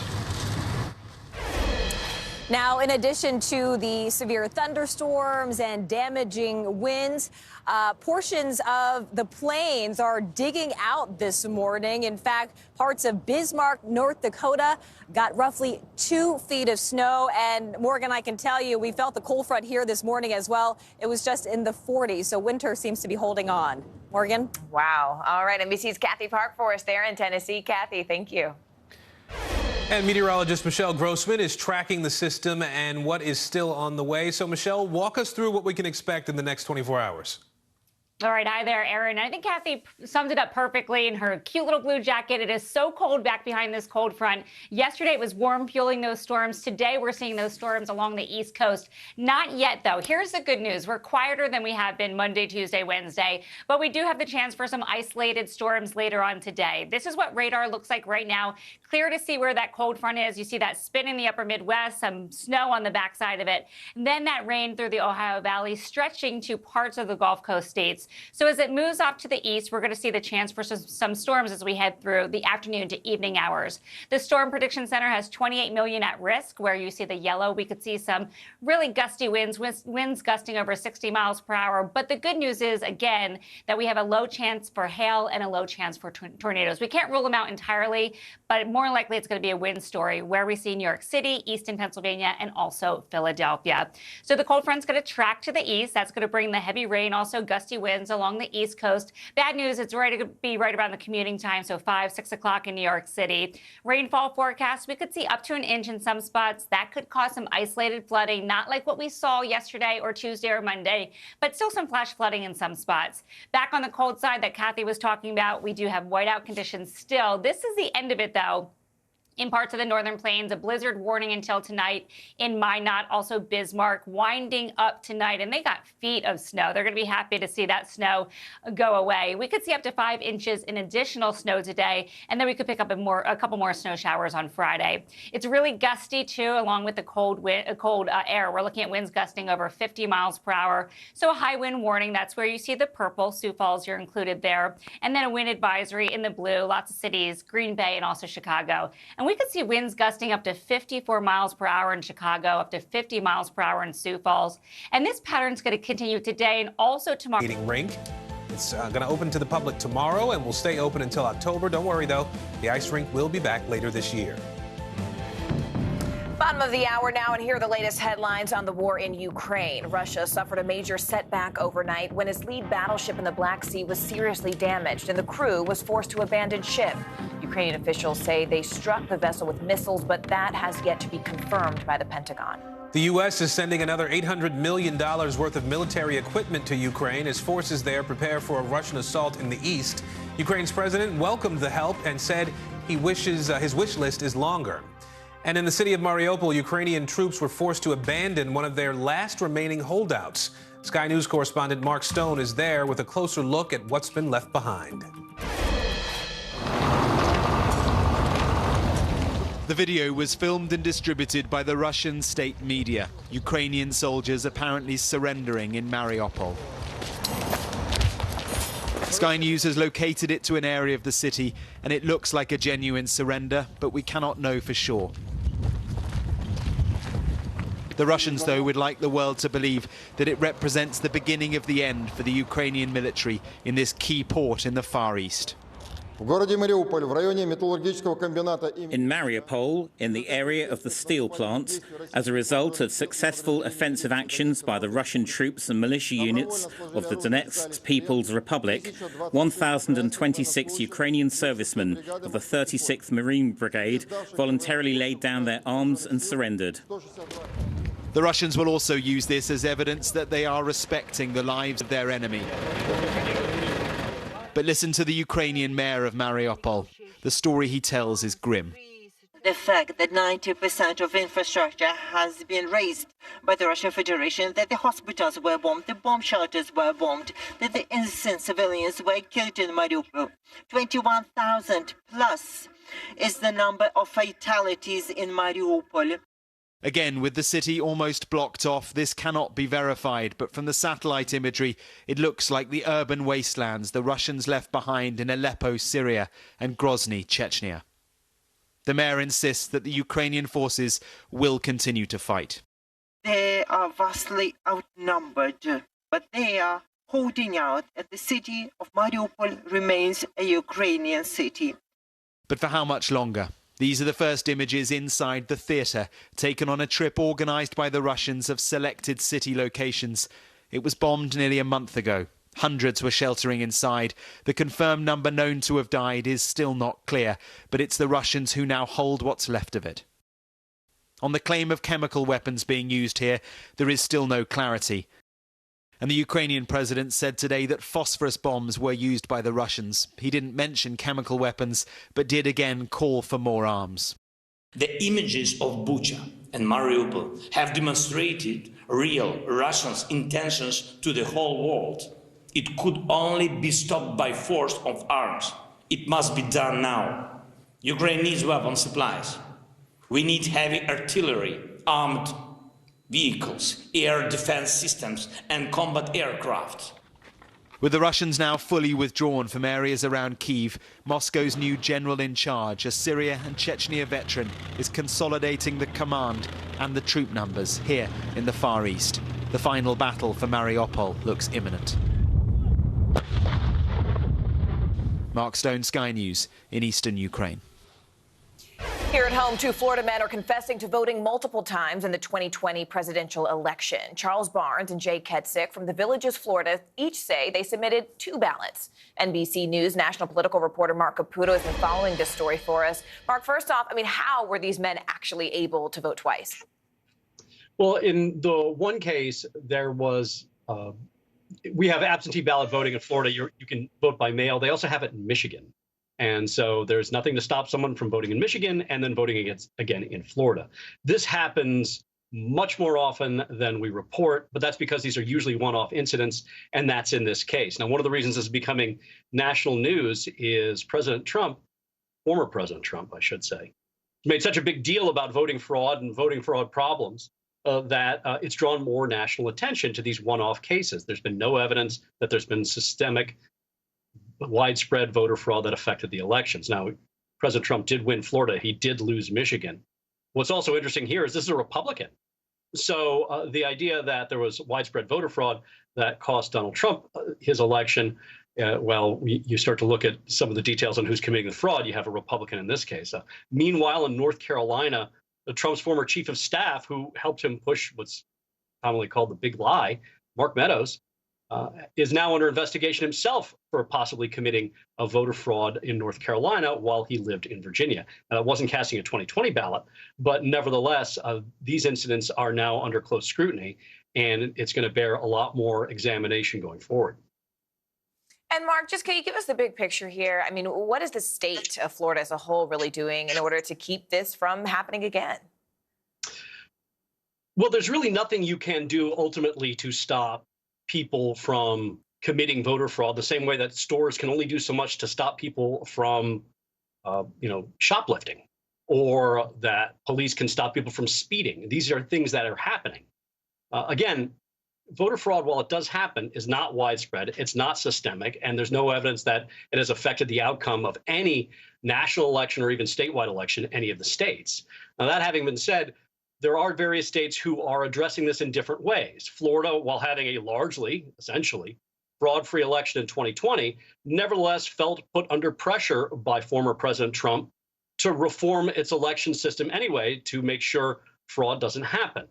Speaker 12: Now, in addition to the severe thunderstorms and damaging winds, portions of the plains are digging out this morning. In fact, parts of Bismarck, North Dakota, got roughly 2 feet of snow. And Morgan, I can tell you, we felt the cold front here this morning as well. It was just in the 40s, so winter seems to be holding on. Morgan?
Speaker 6: Wow. All right, NBC's Kathy Park for us there in Tennessee. Kathy, thank you.
Speaker 18: And meteorologist Michelle Grossman is tracking the system and what is still on the way. So, Michelle, walk us through what we can expect in the next 24 hours.
Speaker 8: All right. Hi there, Aaron. I think Kathy summed it up perfectly in her cute little blue jacket. It is so cold back behind this cold front. Yesterday, it was warm, fueling those storms. Today, we're seeing those storms along the East Coast. Not yet, though. Here's the good news. We're quieter than we have been Monday, Tuesday, Wednesday, but we do have the chance for some isolated storms later on today. This is what radar looks like right now. Clear to see where that cold front is. You see that spin in the upper Midwest, some snow on the backside of it, and then that rain through the Ohio Valley, stretching to parts of the Gulf Coast states. States. So as it moves off to the east, we're going to see the chance for some storms as we head through the afternoon to evening hours. The Storm Prediction Center has 28 million at risk, where you see the yellow. We could see some really gusty winds gusting over 60 miles per hour. But the good news is, again, that we have a low chance for hail and a low chance for tornadoes. We can't rule them out entirely, but more likely it's going to be a wind story, where we see New York City, eastern Pennsylvania, and also Philadelphia. So the cold front's going to track to the east. That's going to bring the heavy rain, also gusty winds along the east coast. Bad news, it's ready to be right around the commuting time, so 5, 6 o'clock in New York City. Rainfall forecast, we could see up to an inch in some spots. That could cause some isolated flooding, not like what we saw yesterday or Tuesday or Monday, but still some flash flooding in some spots. Back on the cold side that Kathy was talking about, we do have whiteout conditions still. This is the end of it, though. In parts of the northern plains, a blizzard warning until tonight in Minot, also Bismarck, winding up tonight, and they got feet of snow. They're going to be happy to see that snow go away. We could see up to 5 inches in additional snow today, and then we could pick up a couple more snow showers on Friday. It's really gusty, too, along with the cold air. We're looking at winds gusting over 50 miles per hour, so a high wind warning. That's where you see the purple. Sioux Falls, you're included there. And then a wind advisory in the blue, lots of cities, Green Bay and also Chicago. And we could see winds gusting up to 54 miles per hour in Chicago, up to 50 miles per hour in Sioux Falls. And this pattern's going to continue today and also tomorrow.
Speaker 18: Rink. It's going to open to the public tomorrow and will stay open until October. Don't worry, though. The ice rink will be back later this year.
Speaker 6: Bottom of the hour now, and here are the latest headlines on the war in Ukraine. Russia suffered a major setback overnight when its lead battleship in the Black Sea was seriously damaged and the crew was forced to abandon ship. Ukrainian officials say they struck the vessel with missiles, but that has yet to be confirmed by the Pentagon.
Speaker 18: The U.S. is sending another $800 million worth of military equipment to Ukraine as forces there prepare for a Russian assault in the east. Ukraine's president welcomed the help and said he wishes his wish list is longer. And in the city of Mariupol, Ukrainian troops were forced to abandon one of their last remaining holdouts. Sky News correspondent Mark Stone is there with a closer look at what's been left behind.
Speaker 15: The video was filmed and distributed by the Russian state media. Ukrainian soldiers apparently surrendering in Mariupol. Sky News has located it to an area of the city, and it looks like a genuine surrender, but we cannot know for sure. The Russians, though, would like the world to believe that it represents the beginning of the end for the Ukrainian military in this key port in the Far East.
Speaker 17: In Mariupol, in the area of the steel plant, as a result of successful offensive actions by the Russian troops and militia units of the Donetsk People's Republic, 1,026 Ukrainian servicemen of the 36th Marine Brigade voluntarily laid down their arms and surrendered.
Speaker 15: The Russians will also use this as evidence that they are respecting the lives of their enemy. But listen to the Ukrainian mayor of Mariupol. The story he tells is grim.
Speaker 19: The fact that 90% of infrastructure has been razed by the Russian Federation, that the hospitals were bombed, the bomb shelters were bombed, that the innocent civilians were killed in Mariupol. 21,000 plus is the number of fatalities in Mariupol.
Speaker 15: Again, with the city almost blocked off, this cannot be verified, but from the satellite imagery, it looks like the urban wastelands the Russians left behind in Aleppo, Syria, and Grozny, Chechnya. The mayor insists that the Ukrainian forces will continue to fight.
Speaker 19: They are vastly outnumbered, but they are holding out, and the city of Mariupol remains a Ukrainian city.
Speaker 15: But for how much longer? These are the first images inside the theatre, taken on a trip organised by the Russians of selected city locations. It was bombed nearly a month ago. Hundreds were sheltering inside. The confirmed number known to have died is still not clear, but it's the Russians who now hold what's left of it. On the claim of chemical weapons being used here, there is still no clarity. And the Ukrainian president said today that phosphorus bombs were used by the Russians. He didn't mention chemical weapons, but did again call for more arms.
Speaker 24: The images of Bucha and Mariupol have demonstrated real Russians' intentions to the whole world. It could only be stopped by force of arms. It must be done now. Ukraine needs weapon supplies. We need heavy artillery, armed vehicles, air defense systems, and combat aircraft.
Speaker 15: With the Russians now fully withdrawn from areas around Kyiv, Moscow's new general in charge, a Syria and Chechnya veteran, is consolidating the command and the troop numbers here in the Far East. The final battle for Mariupol looks imminent. Mark Stone, Sky News in eastern Ukraine.
Speaker 6: Here at home, 2 Florida men are confessing to voting multiple times in the 2020 presidential election. Charles Barnes and Jay Ketzik from the Villages, Florida, each say they submitted 2 ballots. NBC News national political reporter Mark Caputo has been following this story for us. Mark, first off, how were these men actually able to vote twice?
Speaker 11: Well, in the one case, there was we have absentee ballot voting in Florida. You can vote by mail. They also have it in Michigan. And so there's nothing to stop someone from voting in Michigan and then voting again in Florida. This happens much more often than we report, but that's because these are usually one-off incidents, and that's in this case. Now, one of the reasons this is becoming national news is President Trump, former President Trump, I should say, made such a big deal about voting fraud and voting fraud problems that it's drawn more national attention to these one-off cases. There's been no evidence that there's been systemic widespread voter fraud that affected the elections. Now, President Trump did win Florida. He did lose Michigan. What's also interesting here is this is a Republican. So the idea that there was widespread voter fraud that cost Donald Trump his election, you start to look at some of the details on who's committing the fraud. You have a Republican in this case. Meanwhile, in North Carolina, Trump's former chief of staff, who helped him push what's commonly called the big lie, Mark Meadows, is now under investigation himself for possibly committing a voter fraud in North Carolina while he lived in Virginia. Wasn't casting a 2020 ballot, but nevertheless, these incidents are now under close scrutiny, and it's going to bear a lot more examination going forward.
Speaker 6: And Mark, just can you give us the big picture here? What is the state of Florida as a whole really doing in order to keep this from happening again?
Speaker 11: Well, there's really nothing you can do ultimately to stop people from committing voter fraud, the same way that stores can only do so much to stop people from, shoplifting, or that police can stop people from speeding. These are things that are happening. Again, voter fraud, while it does happen, is not widespread. It's not systemic, and there's no evidence that it has affected the outcome of any national election or even statewide election in any of the states. Now, that having been said, there are various states who are addressing this in different ways. Florida, while having a largely, essentially, fraud-free election in 2020, nevertheless felt put under pressure by former President Trump to reform its election system anyway to make sure fraud doesn't happen.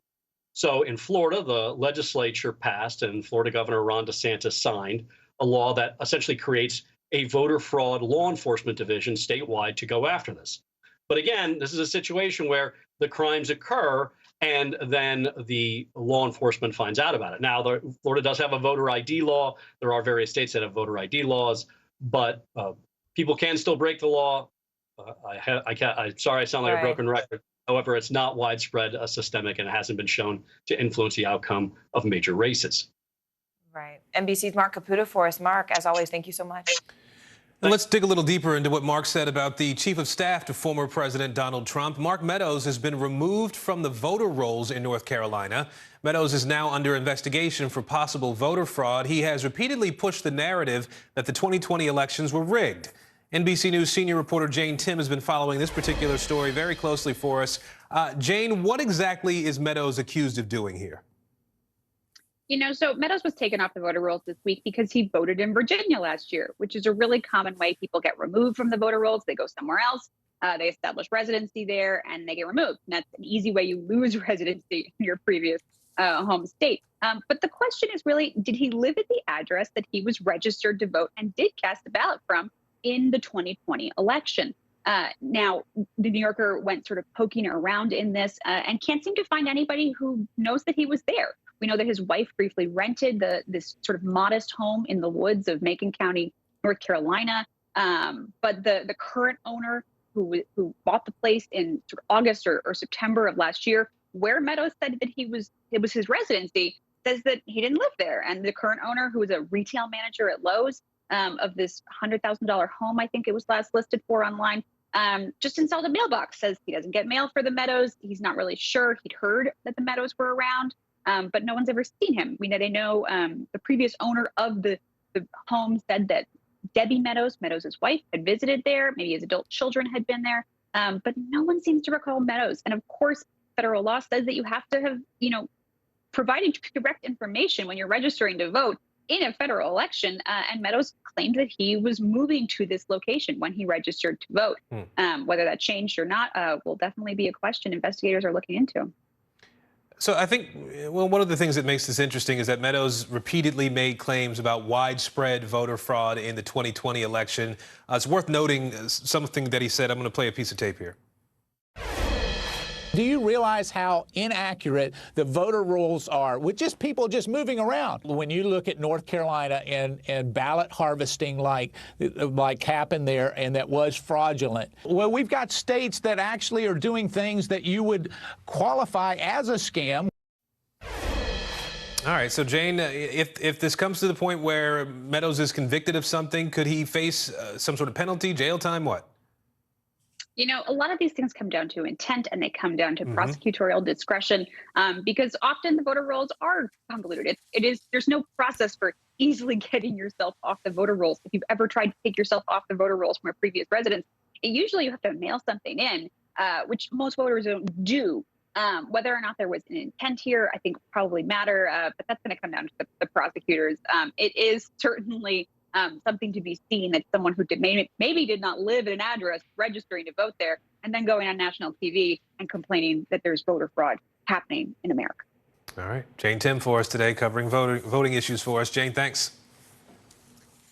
Speaker 11: So in Florida, the legislature passed and Florida Governor Ron DeSantis signed a law that essentially creates a voter fraud law enforcement division statewide to go after this. But again, this is a situation where the crimes occur and then the law enforcement finds out about it. Now, Florida does have a voter ID law. There are various states that have voter ID laws, but people can still break the law. I'm sorry, I sound like a broken record. However, it's not widespread, systemic, and it hasn't been shown to influence the outcome of major races.
Speaker 6: Right. NBC's Mark Caputo for us. Mark, as always, thank you so much.
Speaker 18: And let's dig a little deeper into what Mark said about the chief of staff to former President Donald Trump. Mark Meadows has been removed from the voter rolls in North Carolina. Meadows is now under investigation for possible voter fraud. He has repeatedly pushed the narrative that the 2020 elections were rigged. NBC News senior reporter Jane Tim has been following this particular story very closely for us. Jane, what exactly is Meadows accused of doing here?
Speaker 20: So Meadows was taken off the voter rolls this week because he voted in Virginia last year, which is a really common way people get removed from the voter rolls. They go somewhere else, they establish residency there, and they get removed. And that's an easy way you lose residency in your previous home state. But the question is really, did he live at the address that he was registered to vote and did cast a ballot from in the 2020 election? Now, the New Yorker went sort of poking around in this and can't seem to find anybody who knows that he was there. We know that his wife briefly rented this sort of modest home in the woods of Macon County, North Carolina. But the current owner who bought the place in sort of August or September of last year, where Meadows said that it was his residency, says that he didn't live there. And the current owner, who is a retail manager at Lowe's of this $100,000 home, I think it was last listed for online, just installed a mailbox, says he doesn't get mail for the Meadows. He's not really sure. He'd heard that the Meadows were around. But no one's ever seen him. They know the previous owner of the The home said that Debbie Meadows, Meadows' wife, had visited there. Maybe his adult children had been there. But no one seems to recall Meadows. And of course, federal law says that you have to have, provided correct information when you're registering to vote in a federal election. And Meadows claimed that he was moving to this location when he registered to vote. Whether that changed or not will definitely be a question investigators are looking into.
Speaker 18: So I think, well, one of the things that makes this interesting is that Meadows repeatedly made claims about widespread voter fraud in the 2020 election. It's worth noting something that he said. I'm going to play a piece of tape here.
Speaker 4: Do you realize how inaccurate the voter rolls are with just people just moving around? When you look at North Carolina and ballot harvesting like happened there and that was fraudulent. Well, we've got states that actually are doing things that you would qualify as a scam.
Speaker 18: All right, so Jane, if this comes to the point where Meadows is convicted of something, could he face some sort of penalty, jail time, what?
Speaker 20: A lot of these things come down to intent and they come down to prosecutorial discretion because often the voter rolls are convoluted. There's no process for easily getting yourself off the voter rolls. If you've ever tried to take yourself off the voter rolls from a previous residence, usually you have to mail something in, which most voters don't do. Whether or not there was an intent here, I think probably matter, but that's going to come down to the prosecutors. It is certainly something to be seen that someone who maybe did not live at an address registering to vote there and then going on national TV and complaining that there's voter fraud happening in America.
Speaker 18: All right. Jane Tim for us today, covering voting issues for us. Jane, thanks.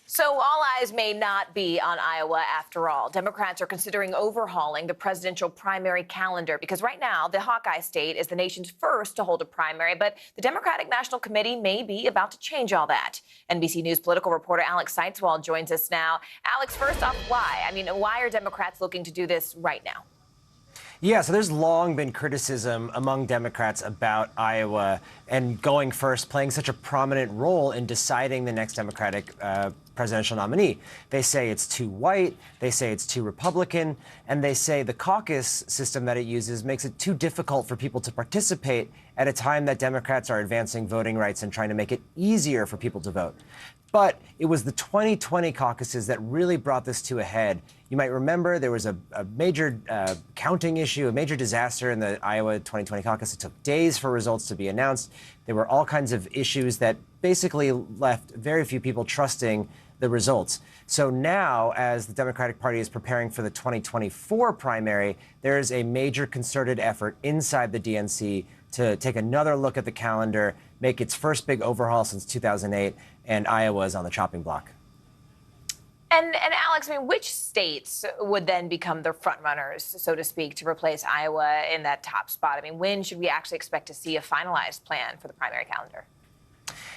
Speaker 6: So all eyes may not be on Iowa after all. Democrats are considering overhauling the presidential primary calendar because right now the Hawkeye state is the nation's first to hold a primary, but the Democratic National Committee may be about to change all that. NBC News political reporter Alex Seitzwald joins us now. Alex, first off, why? Why are Democrats looking to do this right now?
Speaker 21: Yeah, so there's long been criticism among Democrats about Iowa and going first playing such a prominent role in deciding the next Democratic presidential nominee. They say it's too white, they say it's too Republican, and they say the caucus system that it uses makes it too difficult for people to participate at a time that Democrats are advancing voting rights and trying to make it easier for people to vote. But it was the 2020 caucuses that really brought this to a head. You might remember there was a major counting issue, a major disaster in the Iowa 2020 caucus. It took days for results to be announced. There were all kinds of issues that basically left very few people trusting the results. So now, as the Democratic Party is preparing for the 2024 primary, there is a major concerted effort inside the DNC to take another look at the calendar, make its first big overhaul since 2008, and Iowa is on the chopping block.
Speaker 6: And Alex, which states would then become the front runners, so to speak, to replace Iowa in that top spot? When should we actually expect to see a finalized plan for the primary calendar?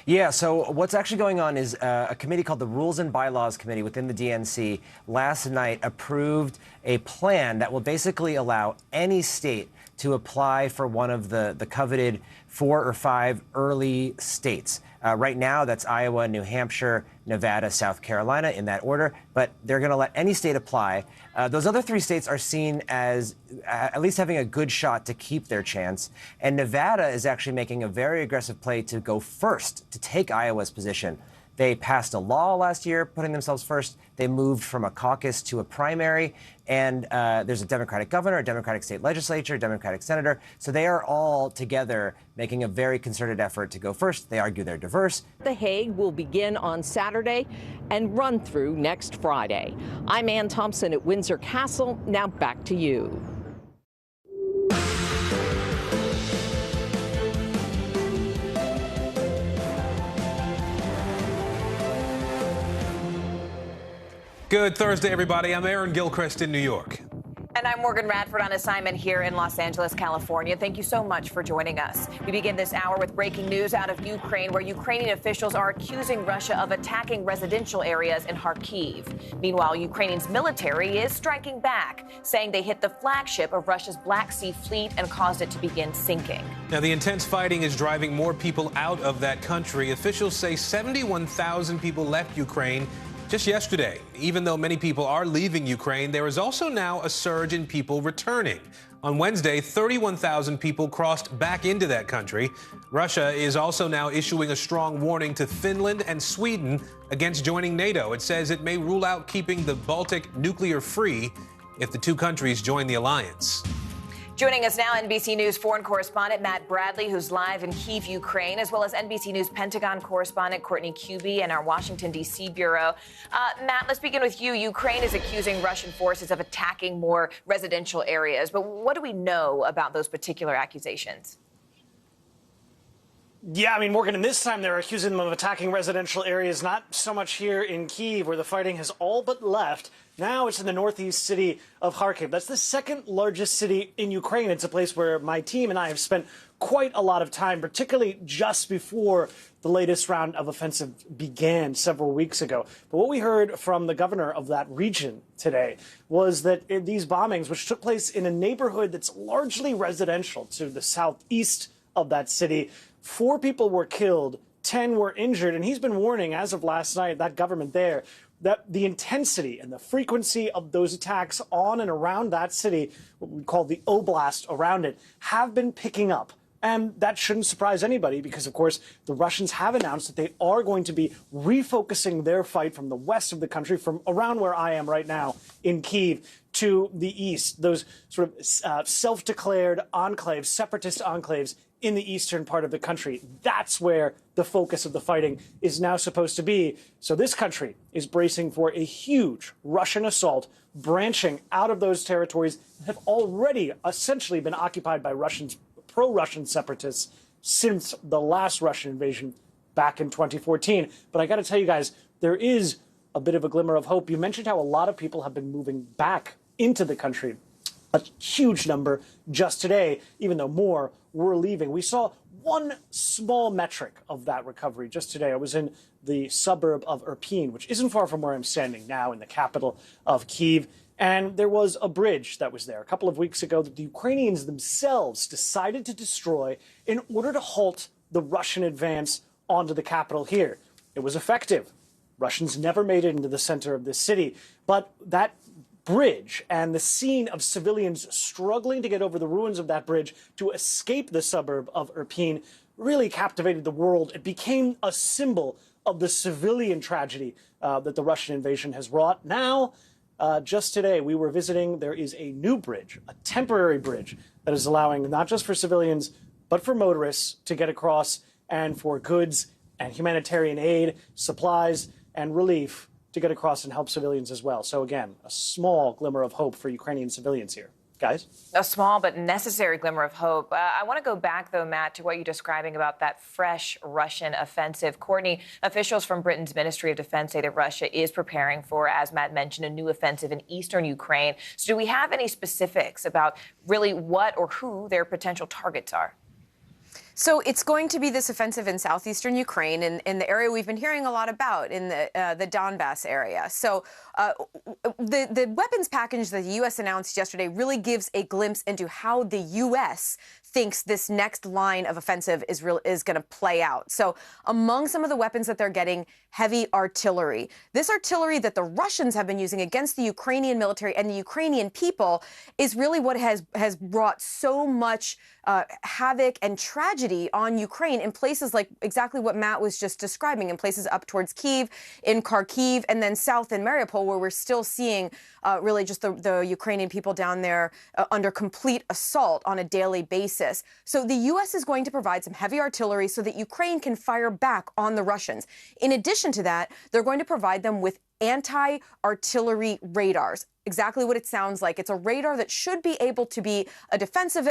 Speaker 21: Yeah, so what's actually going on is a committee called the Rules and Bylaws Committee within the DNC last night approved a plan that will basically allow any state to apply for one of the coveted 4 or 5 early states. Right now, that's Iowa, New Hampshire, Nevada, South Carolina, in that order. But they're going to let any state apply. Those other 3 states are seen as at least having a good shot to keep their chance. And Nevada is actually making a very aggressive play to go first, to take Iowa's position. They passed a law last year, putting themselves first. They moved from a caucus to a primary. And there's a Democratic governor, a Democratic state legislature, a Democratic senator. So they are all together making a very concerted effort to go first. They argue they're diverse.
Speaker 22: The Hague will begin on Saturday and run through next Friday. I'm Ann Thompson at Windsor Castle. Now back to you.
Speaker 18: Good Thursday, everybody. I'm Aaron Gilchrist in New York.
Speaker 6: And I'm Morgan Radford on assignment here in Los Angeles, California. Thank you so much for joining us. We begin this hour with breaking news out of Ukraine, where Ukrainian officials are accusing Russia of attacking residential areas in Kharkiv. Meanwhile, Ukraine's military is striking back, saying they hit the flagship of Russia's Black Sea Fleet and caused it to begin sinking.
Speaker 18: Now, the intense fighting is driving more people out of that country. Officials say 71,000 people left Ukraine Just yesterday, even though many people are leaving Ukraine, there is also now a surge in people returning. On Wednesday, 31,000 people crossed back into that country. Russia is also now issuing a strong warning to Finland and Sweden against joining NATO. It says it may rule out keeping the Baltic nuclear-free if the two countries join the alliance.
Speaker 6: Joining us now, NBC News foreign correspondent Matt Bradley, who's live in Kyiv, Ukraine, as well as NBC News Pentagon correspondent Courtney Cuby and our Washington, D.C. bureau. Matt, let's begin with you. Ukraine is accusing Russian forces of attacking more residential areas. But what do we know about those particular accusations?
Speaker 1: Yeah, I mean, Morgan, and this time they're accusing them of attacking residential areas, not so much here in Kyiv, where the fighting has all but left. Now it's in the northeast city of Kharkiv. That's the second largest city in Ukraine. It's a place where my team and I have spent quite a lot of time, particularly just before the latest round of offensive began several weeks ago. But what we heard from the governor of that region today was that these bombings, which took place in a neighborhood that's largely residential to the southeast of that city, 4 people were killed, 10 were injured, and he's been warning, as of last night, that government there, that the intensity and the frequency of those attacks on and around that city, what we call the oblast around it, have been picking up. And that shouldn't surprise anybody because, of course, the Russians have announced that they are going to be refocusing their fight from the west of the country, from around where I am right now in Kyiv, to the east, those sort of self-declared enclaves, separatist enclaves in the eastern part of the country. That's where the focus of the fighting is now supposed to be. So this country is bracing for a huge Russian assault branching out of those territories that have already essentially been occupied by Russians, pro-Russian separatists since the last Russian invasion back in 2014. But I got to tell you guys, there is a bit of a glimmer of hope. You mentioned how a lot of people have been moving back into the country. A huge number just today, even though more were leaving. We saw one small metric of that recovery just today. I was in the suburb of Irpin, which isn't far from where I'm standing now in the capital of Kyiv. And there was a bridge that was there a couple of weeks ago that the Ukrainians themselves decided to destroy in order to halt the Russian advance onto the capital here. It was effective. Russians never made it into the center of this city. But that bridge and the scene of civilians struggling to get over the ruins of that bridge to escape the suburb of Irpin really captivated the world. It became a symbol of the civilian tragedy that the Russian invasion has wrought. Now, just today, we were visiting. There is a new bridge, a temporary bridge that is allowing not just for civilians, but for motorists to get across and for goods and humanitarian aid, supplies and relief to get across and help civilians as well. So again, a small glimmer of hope for Ukrainian civilians here. Guys?
Speaker 6: A small but necessary glimmer of hope. I want to go back, though, Matt, to what you're describing about that fresh Russian offensive. Courtney, officials from Britain's Ministry of Defense say that Russia is preparing for, as Matt mentioned, a new offensive in eastern Ukraine. So do we have any specifics about really what or who their potential targets are?
Speaker 2: So it's going to be this offensive in southeastern Ukraine, in the area we've been hearing a lot about, in the Donbass area. So the weapons package that the U.S. announced yesterday really gives a glimpse into how the U.S. thinks this next line of offensive is going to play out. So among some of the weapons that they're getting, heavy artillery. This artillery that the Russians have been using against the Ukrainian military and the Ukrainian people is really what has brought so much havoc and tragedy on Ukraine in places like exactly what Matt was just describing, in places up towards Kyiv, in Kharkiv, and then south in Mariupol, where we're still seeing really just the Ukrainian people down there under complete assault on a daily basis. So the U.S. is going to provide some heavy artillery so that Ukraine can fire back on the Russians. In addition to that, they're going to provide them with anti-artillery radars. Exactly what it sounds like. It's a radar that should be able to be a defensive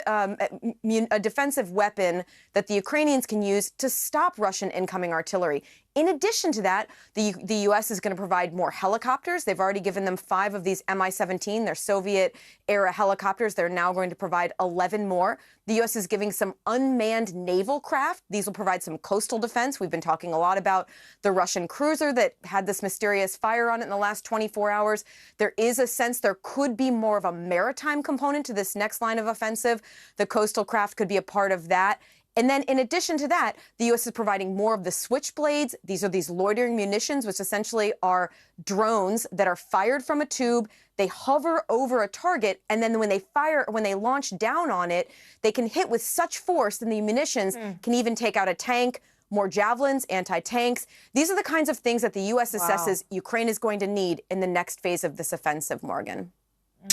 Speaker 2: weapon that the Ukrainians can use to stop Russian incoming artillery. In addition to that, the U.S. is going to provide more helicopters. They've already given them 5 of these Mi-17. They're Soviet-era helicopters. They're now going to provide 11 more. The U.S. is giving some unmanned naval craft. These will provide some coastal defense. We've been talking a lot about the Russian cruiser that had this mysterious fire on it in the last 24 hours. There is a sense there could be more of a maritime component to this next line of offensive. The coastal craft could be a part of that. And then in addition to that, the U.S. is providing more of the switchblades. These are these loitering munitions, which essentially are drones that are fired from a tube. They hover over a target, and then when they launch down on it, they can hit with such force that the munitions can even take out a tank, more javelins, anti-tanks. These are the kinds of things that the U.S. assesses Ukraine is going to need in the next phase of this offensive, Morgan.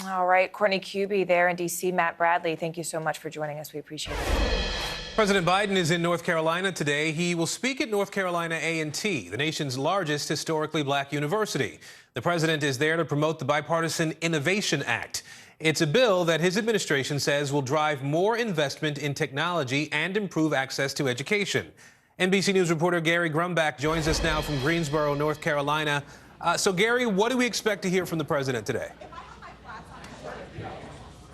Speaker 6: All right, Courtney Cubie there in D.C. Matt Bradley, thank you so much for joining us. We appreciate it.
Speaker 18: President Biden is in North Carolina today. He will speak at North Carolina A&T, the nation's largest historically black university. The president is there to promote the Bipartisan Innovation Act. It's a bill that his administration says will drive more investment in technology and improve access to education. NBC News reporter Gary Grumbach joins us now from Greensboro, North Carolina. So, Gary, what do we expect to hear from the president today?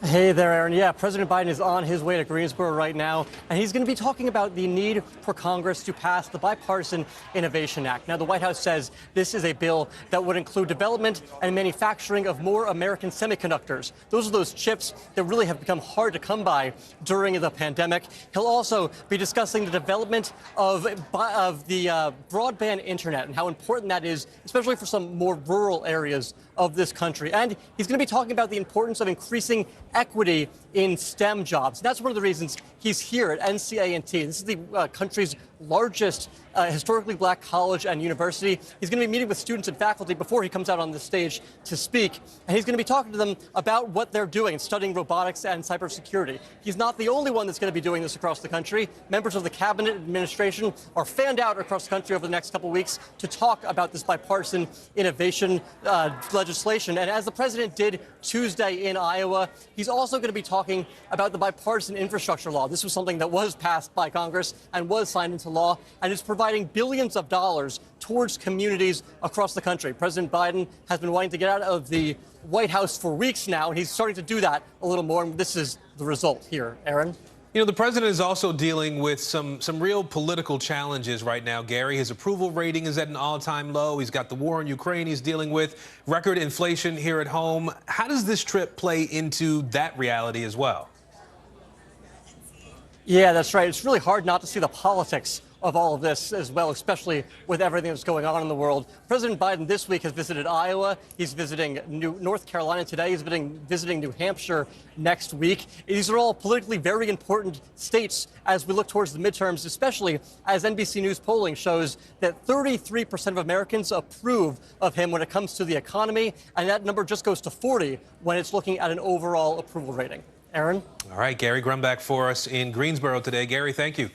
Speaker 3: Hey there, Aaron. Yeah, President Biden is on his way to Greensboro right now, and he's going to be talking about the need for Congress to pass the Bipartisan Innovation Act. Now, the White House says this is a bill that would include development and manufacturing of more American semiconductors. Those are those chips that really have become hard to come by during the pandemic. He'll also be discussing the development of the broadband internet and how important that is, especially for some more rural areas of this country. And he's going to be talking about the importance of increasing equity in STEM jobs. That's one of the reasons he's here at NCA&T. This is the country's largest historically black college and university. He's going to be meeting with students and faculty before he comes out on the stage to speak. And he's going to be talking to them about what they're doing and studying robotics and cybersecurity. He's not the only one that's going to be doing this across the country. Members of the cabinet administration are fanned out across the country over the next couple of weeks to talk about this bipartisan innovation legislation. And as the president did Tuesday in Iowa, he's also going to be talking about the bipartisan infrastructure law. This was something that was passed by Congress and was signed into law, and is providing billions of dollars towards communities across the country. President Biden has been wanting to get out of the White House for weeks now, and he's starting to do that a little more, and this is the result here. Aaron?
Speaker 18: You know, the president is also dealing with some real political challenges right now, Gary. His approval rating is at an all-time low. He's got the war in Ukraine he's dealing with, record inflation here at home. How does this trip play into that reality as well?
Speaker 3: Yeah, that's right. It's really hard not to see the politics of all of this as well, especially with everything that's going on in the world. President Biden this week has visited Iowa. He's visiting North Carolina today. He's visiting New Hampshire next week. These are all politically very important states as we look towards the midterms, especially as NBC News polling shows that 33% of Americans approve of him when it comes to the economy, and that number just goes to 40 when it's looking at an overall approval rating. Aaron?
Speaker 18: All right, Gary Grumbach for us in Greensboro today. Gary, thank you.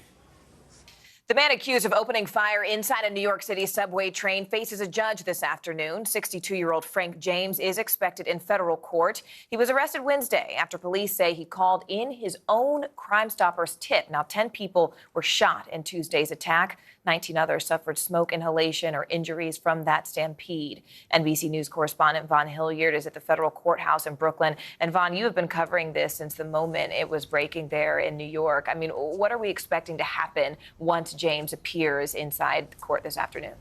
Speaker 6: The man accused of opening fire inside a New York City subway train faces a judge this afternoon. 62-year-old Frank James is expected in federal court. He was arrested Wednesday after police say he called in his own Crime Stoppers tip. Now, 10 people were shot in Tuesday's attack. 19 others suffered smoke inhalation or injuries from that stampede. NBC News correspondent Vaughn Hilliard is at the federal courthouse in Brooklyn. And Vaughn, you have been covering this since the moment it was breaking there in New York. I mean, what are we expecting to happen once James appears inside the court this afternoon?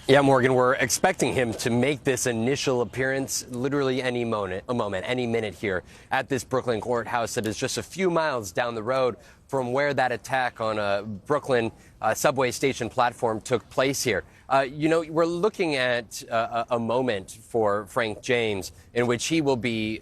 Speaker 5: Yeah, Morgan, we're expecting him to make this initial appearance literally any minute here at this Brooklyn courthouse that is just a few miles down the road from where that attack on a Brooklyn subway station platform took place here. You know, we're looking at a moment for Frank James in which he will be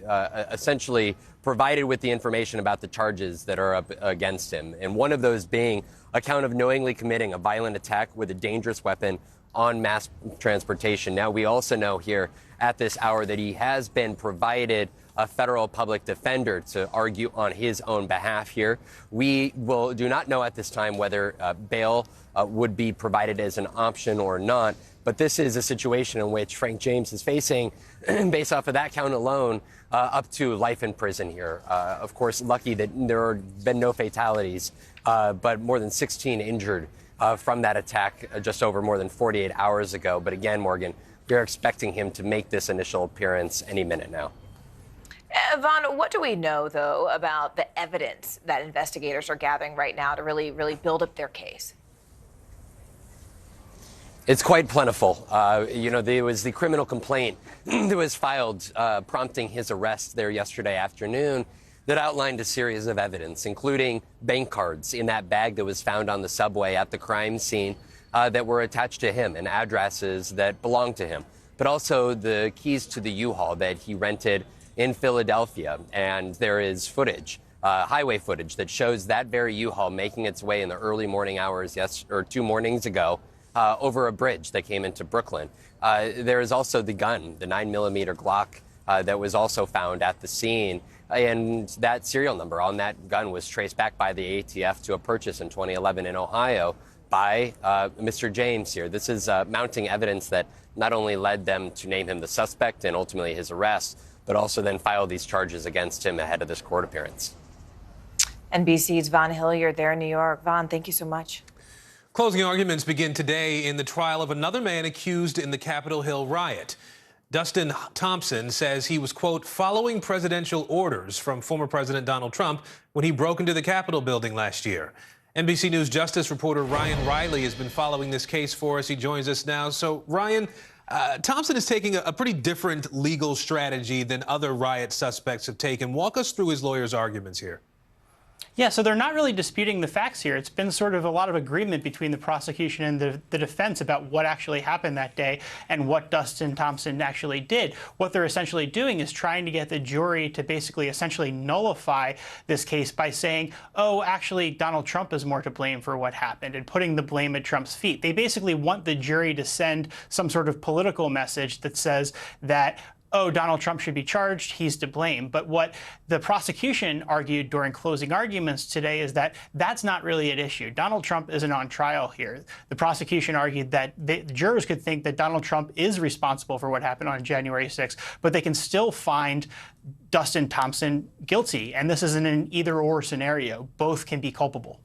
Speaker 5: essentially provided with the information about the charges that are up against him. And one of those being a count of knowingly committing a violent attack with a dangerous weapon on mass transportation. Now, we also know here at this hour that he has been provided a federal public defender to argue on his own behalf here. We do not know at this time whether bail would be provided as an option or not. But this is a situation in which Frank James is facing, based off of that count alone, up to life in prison here. Of course, lucky that there have been no fatalities, but more than 16 injured from that attack just over more than 48 hours ago. But again, Morgan, we're expecting him to make this initial appearance any minute now.
Speaker 6: Vaughn, what do we know, though, about the evidence that investigators are gathering right now to really build up their case?
Speaker 5: It's quite plentiful. You know, there was the criminal complaint that was filed prompting his arrest there yesterday afternoon. that outlined a series of evidence, including bank cards in that bag that was found on the subway at the crime scene that were attached to him and addresses that belonged to him, but also the keys to the U-Haul that he rented in Philadelphia. And there is footage, highway footage, that shows that very U-Haul making its way in the early morning hours 2 mornings ago over a bridge that came into Brooklyn. There is also the gun, the 9mm Glock that was also found at the scene. And that serial number on that gun was traced back by the ATF to a purchase in 2011 in Ohio by Mr. James here. This is mounting evidence that not only led them to name him the suspect and ultimately his arrest, but also then file these charges against him ahead of this court appearance.
Speaker 6: NBC's Vaughn Hilliard there in New York. Vaughn, thank you so much.
Speaker 18: Closing arguments begin today in the trial of another man accused in the Capitol Hill riot. Dustin Thompson says he was, quote, following presidential orders from former President Donald Trump when he broke into the Capitol building last year. NBC News Justice reporter Ryan Riley has been following this case for us. He joins us now. So, Ryan, Thompson is taking a pretty different legal strategy than other riot suspects have taken. Walk us through his lawyer's arguments here.
Speaker 7: Yeah, so they're not really disputing the facts here. It's been sort of a lot of agreement between the prosecution and the defense about what actually happened that day and what Dustin Thompson actually did. What they're essentially doing is trying to get the jury to basically essentially nullify this case by saying, oh, actually, Donald Trump is more to blame for what happened, and putting the blame at Trump's feet. They basically want the jury to send some sort of political message that says that, oh, Donald Trump should be charged, he's to blame. But what the prosecution argued during closing arguments today is that that's not really at issue. Donald Trump isn't on trial here. The prosecution argued that the jurors could think that Donald Trump is responsible for what happened on January 6th, but they can still find Dustin Thompson guilty. And this isn't an either-or scenario. Both can be culpable.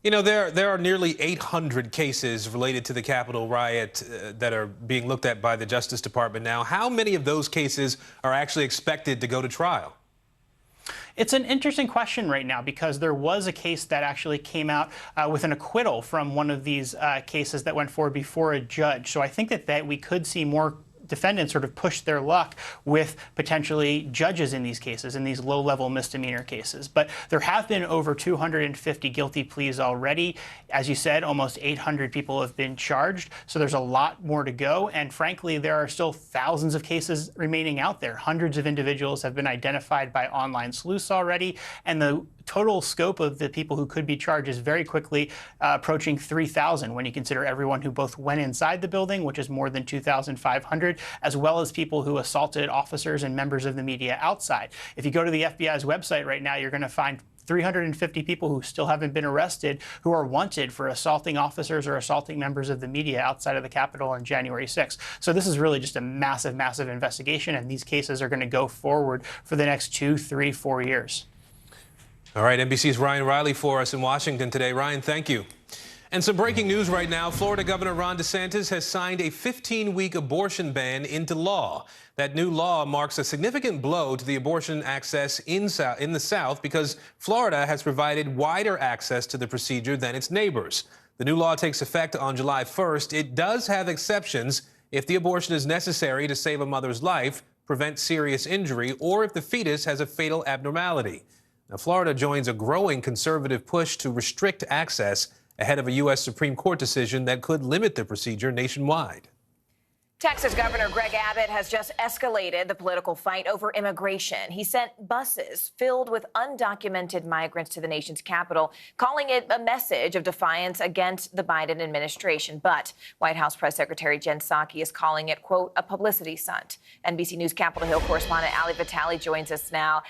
Speaker 18: You know, there are nearly 800 cases related to the Capitol riot that are being looked at by the Justice Department now. How many of those cases are actually expected to go to trial?
Speaker 7: It's an interesting question right now because there was a case that actually came out with an acquittal from one of these cases that went forward before a judge. So I think that we could see more defendants sort of push their luck with potentially judges in these cases, in these low-level misdemeanor cases. But there have been over 250 guilty pleas already. As you said, almost 800 people have been charged. So there's a lot more to go. And frankly, there are still thousands of cases remaining out there. Hundreds of individuals have been identified by online sleuths already. And the total scope of the people who could be charged is very quickly approaching 3,000 when you consider everyone who both went inside the building, which is more than 2,500, as well as people who assaulted officers and members of the media outside. If you go to the FBI's website right now, you're going to find 350 people who still haven't been arrested who are wanted for assaulting officers or assaulting members of the media outside of the Capitol on January 6th. So this is really just a massive, massive investigation, and these cases are going to go forward for the next 2, 3, 4 years.
Speaker 18: All right, NBC's Ryan Riley for us in Washington today. Ryan, thank you. And some breaking news right now. Florida Governor Ron DeSantis has signed a 15-week abortion ban into law. That new law marks a significant blow to the abortion access in the South because Florida has provided wider access to the procedure than its neighbors. The new law takes effect on July 1st. It does have exceptions if the abortion is necessary to save a mother's life, prevent serious injury, or if the fetus has a fatal abnormality. Now, Florida joins a growing conservative push to restrict access ahead of a U.S. Supreme Court decision that could limit the procedure nationwide.
Speaker 6: Texas Governor Greg Abbott has just escalated the political fight over immigration. He sent buses filled with undocumented migrants to the nation's capital, calling it a message of defiance against the Biden administration. But White House Press Secretary Jen Psaki is calling it, quote, a publicity stunt. NBC News Capitol Hill correspondent Ali Vitale joins us now.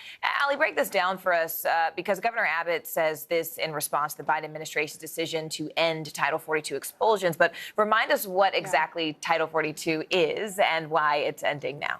Speaker 6: Ali, break this down for us because Governor Abbott says this in response to the Biden administration's decision to end Title 42 expulsions. But remind us what exactly Title 42 is and why it's ending now.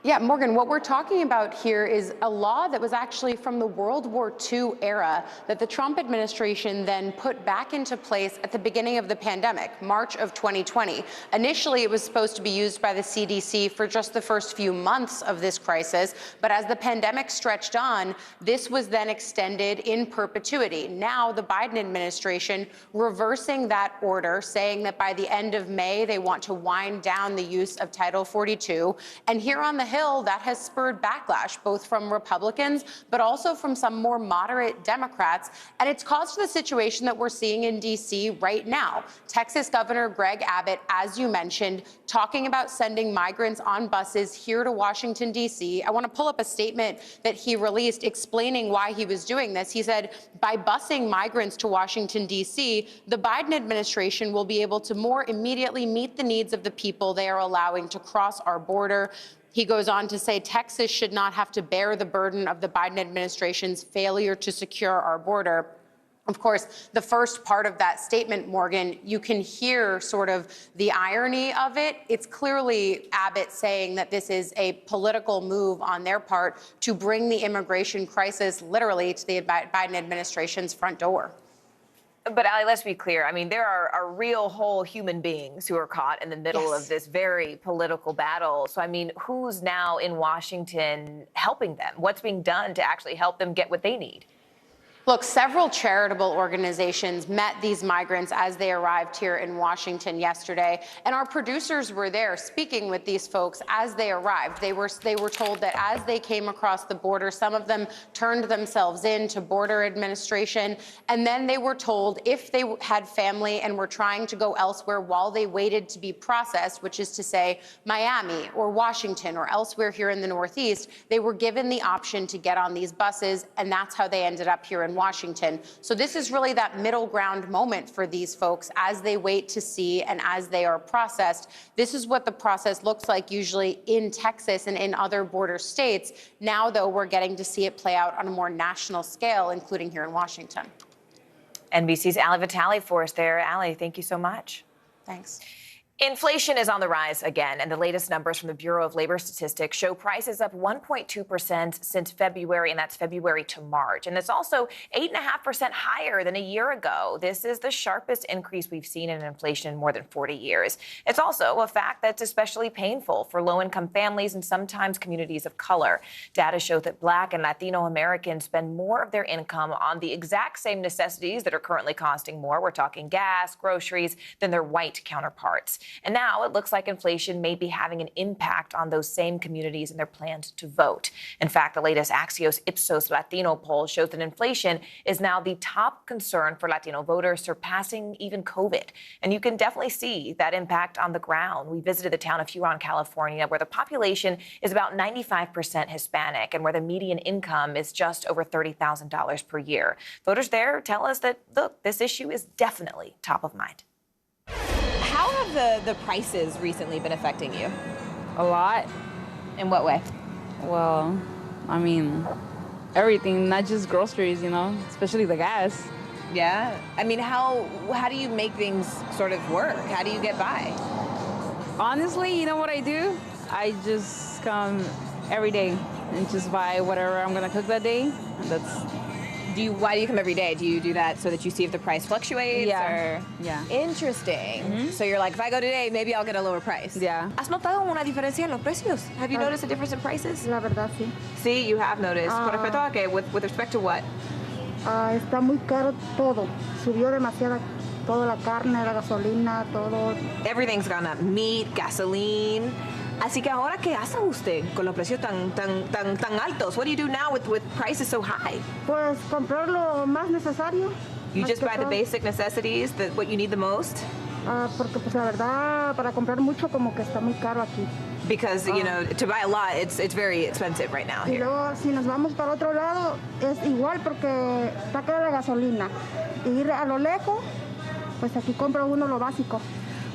Speaker 9: Yeah, Morgan, what we're talking about here is a law that was actually from the World War II era that the Trump administration then put back into place at the beginning of the pandemic, March of 2020. Initially, it was supposed to be used by the CDC for just the first few months of this crisis, but as the pandemic stretched on, this was then extended in perpetuity. Now, the Biden administration reversing that order, saying that by the end of May, they want to wind down the use of Title 42. And here on the Hill, that has spurred backlash, both from Republicans, but also from some more moderate Democrats. And it's caused the situation that we're seeing in D.C. right now. Texas Governor Greg Abbott, as you mentioned, talking about sending migrants on buses here to Washington, D.C. I want to pull up a statement that he released explaining why he was doing this. He said, by busing migrants to Washington, D.C., the Biden administration will be able to more immediately meet the needs of the people they are allowing to cross our border. He goes on to say Texas should not have to bear the burden of the Biden administration's failure to secure our border. Of course, the first part of that statement, Morgan, you can hear sort of the irony of it. It's clearly Abbott saying that this is a political move on their part to bring the immigration crisis literally to the Biden administration's front door.
Speaker 6: But Ali, let's be clear. I mean, there are real whole human beings who are caught in the middle of this very political battle. So, I mean, who's now in Washington helping them? What's being done to actually help them get what they need?
Speaker 9: Look, several charitable organizations met these migrants as they arrived here in Washington yesterday, and our producers were there speaking with these folks as they arrived. They were told that as they came across the border, some of them turned themselves in to border administration, and then they were told if they had family and were trying to go elsewhere while they waited to be processed, which is to say Miami or Washington or elsewhere here in the Northeast, they were given the option to get on these buses, and that's how they ended up here in Washington. So this is really that middle ground moment for these folks as they wait to see and as they are processed. This is what the process looks like usually in Texas and in other border states. Now, though, we're getting to see it play out on a more national scale, including here in Washington.
Speaker 6: NBC's Ali Vitale for us there. Ali, thank you so much.
Speaker 9: Thanks.
Speaker 6: Inflation is on the rise again, and the latest numbers from the Bureau of Labor Statistics show prices up 1.2% since February, and that's February to March. And it's also 8.5% higher than a year ago. This is the sharpest increase we've seen in inflation in more than 40 years. It's also a fact that's especially painful for low-income families and sometimes communities of color. Data show that Black and Latino Americans spend more of their income on the exact same necessities that are currently costing more. We're talking gas, groceries, than their white counterparts. And now it looks like inflation may be having an impact on those same communities and their plans to vote. In fact, the latest Axios Ipsos Latino poll shows that inflation is now the top concern for Latino voters, surpassing even COVID. And you can definitely see that impact on the ground. We visited the town of Huron, California, where the population is about 95% Hispanic and where the median income is just over $30,000 per year. Voters there tell us that, look, this issue is definitely top of mind.
Speaker 12: How have the prices recently been affecting you?
Speaker 10: A lot.
Speaker 12: In what way?
Speaker 10: Well, I mean, everything, not just groceries, you know, especially the gas.
Speaker 12: Yeah. I mean, how do you make things sort of work? How do you get by?
Speaker 10: Honestly, you know what I do? I just come every day and just buy whatever I'm gonna cook that day. And that's.
Speaker 12: Why do you come every day? Do you do that so that you see if the price fluctuates?
Speaker 10: Yeah.
Speaker 12: Or?
Speaker 10: Yeah.
Speaker 12: Interesting. So you're like, if I go today, maybe I'll get a lower price.
Speaker 10: Yeah.
Speaker 12: ¿Has notado una diferencia en los precios? Have you noticed a difference in prices?
Speaker 13: La verdad, sí.
Speaker 12: Sí, you have noticed. ¿Con respecto a qué? With respect to what?
Speaker 13: Está muy caro todo. Subió demasiado. Toda la carne, la gasolina, todo.
Speaker 12: Everything's gone up. Meat, gasoline. Así que ahora, ¿qué hace usted con los precios tan altos? What do you do now with prices so high?
Speaker 13: Pues comprar lo más necesario.
Speaker 12: You just buy the basic necessities, what you need the most?
Speaker 13: Porque pues la verdad, para comprar mucho como que está muy caro aquí.
Speaker 12: Because, you know, to buy a lot, it's very expensive right now here.
Speaker 13: Y luego, si nos vamos para otro lado, es igual porque está cara la gasolina. Y ir a lo lejos, pues aquí compra uno lo básico.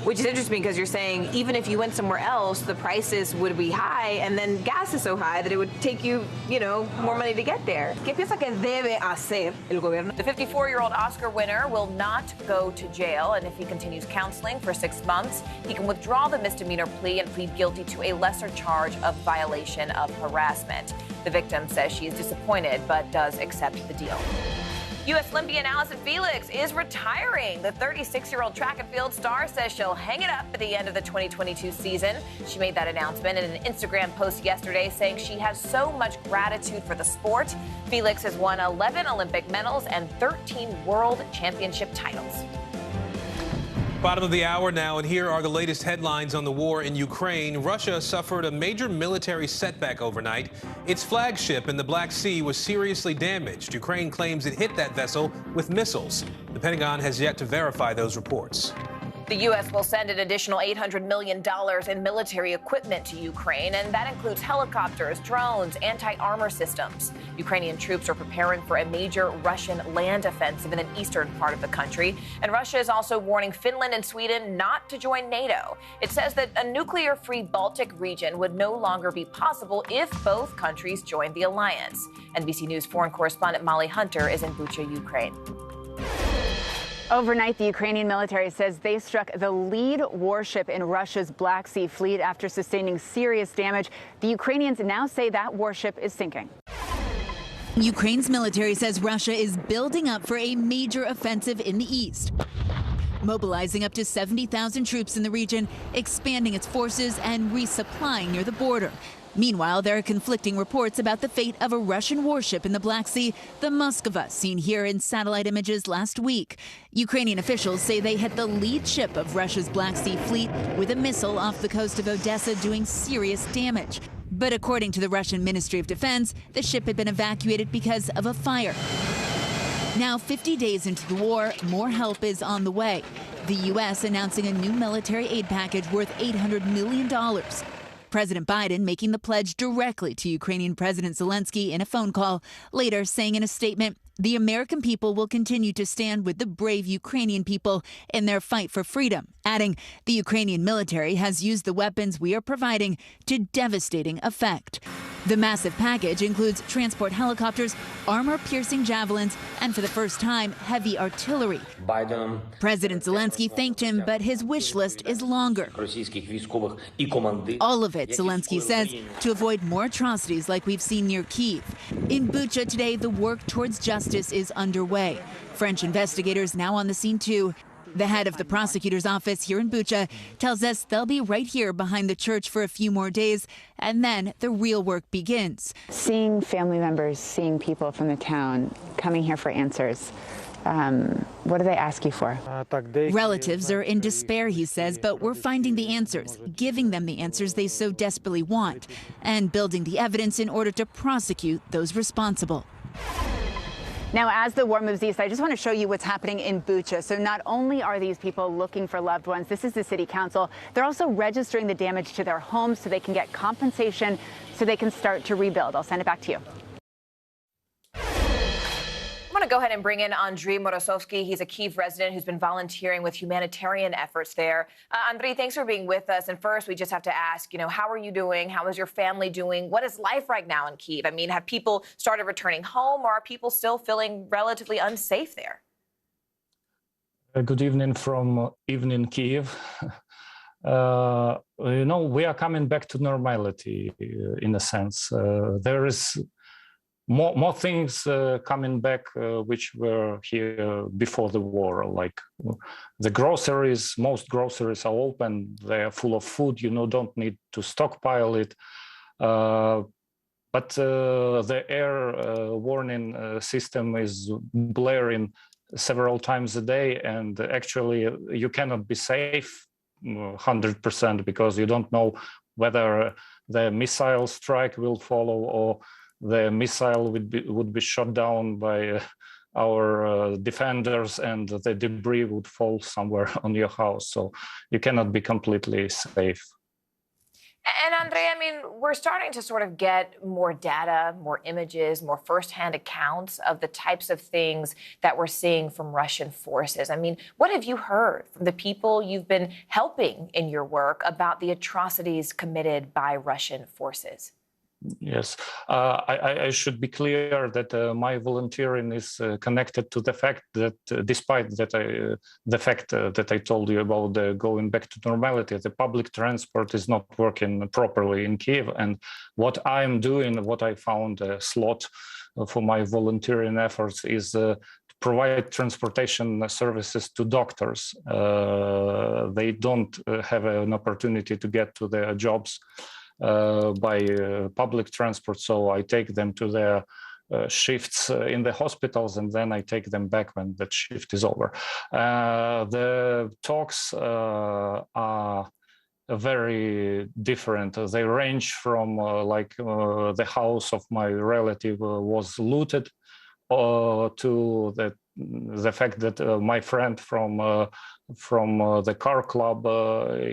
Speaker 12: Which is interesting because you're saying even if you went somewhere else, the prices would be high, and then gas is so high that it would take you, you know, more money to get there. ¿Qué piensa que debe hacer el gobierno?
Speaker 6: The 54-year-old Oscar winner will not go to jail, and if he continues counseling for 6 months, he can withdraw the misdemeanor plea and plead guilty to a lesser charge of violation of harassment. The victim says she is disappointed but does accept the deal. U.S. Olympian Allison Felix is retiring. The 36-year-old track and field star says she'll hang it up at the end of the 2022 season. She made that announcement in an Instagram post yesterday saying she has so much gratitude for the sport. Felix has won 11 Olympic medals and 13 World Championship titles.
Speaker 18: Bottom of the hour now, and here are the latest headlines on the war in Ukraine. Russia suffered a major military setback overnight. Its flagship in the Black Sea was seriously damaged. Ukraine claims it hit that vessel with missiles. The Pentagon has yet to verify those reports.
Speaker 6: The U.S. will send an additional $800 million in military equipment to Ukraine, and that includes helicopters, drones, anti-armor systems. Ukrainian troops are preparing for a major Russian land offensive in an eastern part of the country, and Russia is also warning Finland and Sweden not to join NATO. It says that a nuclear-free Baltic region would no longer be possible if both countries joined the alliance. NBC News foreign correspondent Molly Hunter is in Bucha, Ukraine.
Speaker 8: Overnight, the Ukrainian military says they struck the lead warship in Russia's Black Sea fleet after sustaining serious damage. The Ukrainians now say that warship is sinking.
Speaker 14: Ukraine's military says Russia is building up for a major offensive in the east, mobilizing up to 70,000 troops in the region, expanding its forces and resupplying near the border. Meanwhile, there are conflicting reports about the fate of a Russian warship in the Black Sea, the Moskva, seen here in satellite images last week. Ukrainian officials say they hit the lead ship of Russia's Black Sea fleet with a missile off the coast of Odessa, doing serious damage. But according to the Russian Ministry of Defense, the ship had been evacuated because of a fire. Now, 50 days into the war, more help is on the way. The U.S. announcing a new military aid package worth $800 million. President Biden making the pledge directly to Ukrainian President Zelensky in a phone call, later saying in a statement, the American people will continue to stand with the brave Ukrainian people in their fight for freedom, adding the Ukrainian military has used the weapons we are providing to devastating effect. The massive package includes transport helicopters, armor-piercing javelins, and for the first time, heavy artillery. President Zelensky thanked him, but his wish list is longer. All of it, Zelensky says, to avoid more atrocities like we've seen near Kyiv. In Bucha today, the work towards justice is underway. French investigators now on the scene too. The head of the prosecutor's office here in Bucha tells us they'll be right here behind the church for a few more days, and then the real work begins.
Speaker 8: Seeing family members, seeing people from the town coming here for answers, what do they ask you for?
Speaker 14: Relatives are in despair, he says, but we're finding the answers, giving them the answers they so desperately want, and building the evidence in order to prosecute those responsible.
Speaker 8: Now, as the war moves east, I just want to show you what's happening in Bucha. So not only are these people looking for loved ones, this is the city council, they're also registering the damage to their homes so they can get compensation, so they can start to rebuild. I'll send it back to you.
Speaker 6: I'm going to go ahead and bring in Andriy Morozovsky. He's a Kyiv resident who's been volunteering with humanitarian efforts there. Andriy, thanks for being with us. And first, we just have to ask, how are you doing? How is your family doing? What is life right now in Kyiv? I mean, have people started returning home, or are people still feeling relatively unsafe there?
Speaker 16: Good evening from evening Kyiv. We are coming back to normality in a sense. There is more things coming back which were here before the war, like the groceries. Most groceries are open, they're full of food, don't need to stockpile it. But the air warning system is blaring several times a day, and actually you cannot be safe 100% because you don't know whether the missile strike will follow or the missile would be shot down by our defenders, and the debris would fall somewhere on your house. So you cannot be completely safe.
Speaker 6: And Andrei, we're starting to sort of get more data, more images, more firsthand accounts of the types of things that we're seeing from Russian forces. What have you heard from the people you've been helping in your work about the atrocities committed by Russian forces?
Speaker 16: Yes, I should be clear that my volunteering is connected to the fact that, despite that the fact that I told you about going back to normality, the public transport is not working properly in Kyiv. And what I'm doing, what I found a slot for my volunteering efforts, is to provide transportation services to doctors. They don't have an opportunity to get to their jobs by public transport, so I take them to their shifts in the hospitals, and then I take them back when that shift is over. The talks are very different. They range from the house of my relative was looted to the fact that my friend from the car club,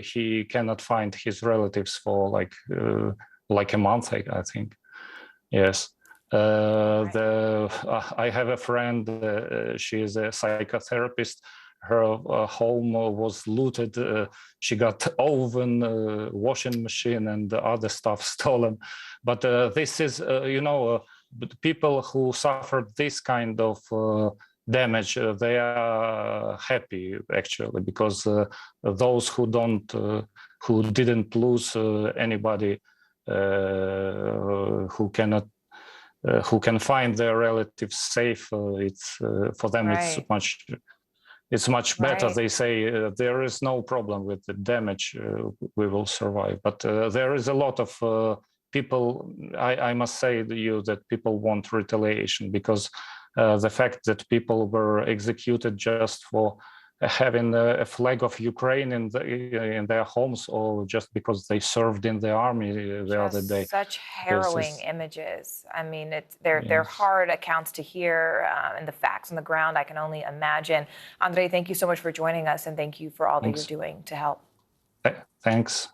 Speaker 16: he cannot find his relatives for like a month, I think. Yes. I have a friend, she is a psychotherapist. Her home was looted. She got oven, washing machine, and other stuff stolen. But this is, people who suffered this kind of damage, they are happy actually, because those who didn't lose anybody, who can find their relatives safe, it's for them it's much better. They say there is no problem with the damage, we will survive. But there is a lot of people, I must say to you that people want retaliation, because the fact that people were executed just for having a flag of Ukraine in their homes, or just because they served in the army the other day.
Speaker 6: Such harrowing images. I mean, they're hard accounts to hear, and the facts on the ground, I can only imagine. Andrei, thank you so much for joining us, and thank you for all that you're doing to help.
Speaker 16: Thanks.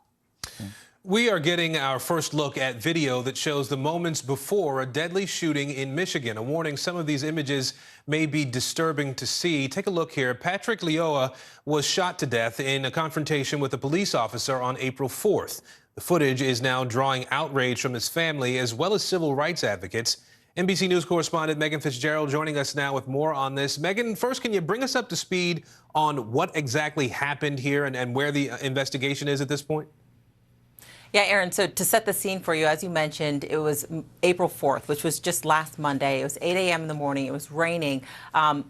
Speaker 18: We are getting our first look at video that shows the moments before a deadly shooting in Michigan. A warning, some of these images may be disturbing to see. Take a look here. Patrick Lyoa was shot to death in a confrontation with a police officer on April 4th. The footage is now drawing outrage from his family as well as civil rights advocates. NBC News correspondent Megan Fitzgerald joining us now with more on this. Megan, first, can you bring us up to speed on what exactly happened here and where the investigation is at this point?
Speaker 17: Yeah, Aaron, so to set the scene for you, as you mentioned, it was April 4th, which was just last Monday. It was 8 a.m. in the morning. It was raining.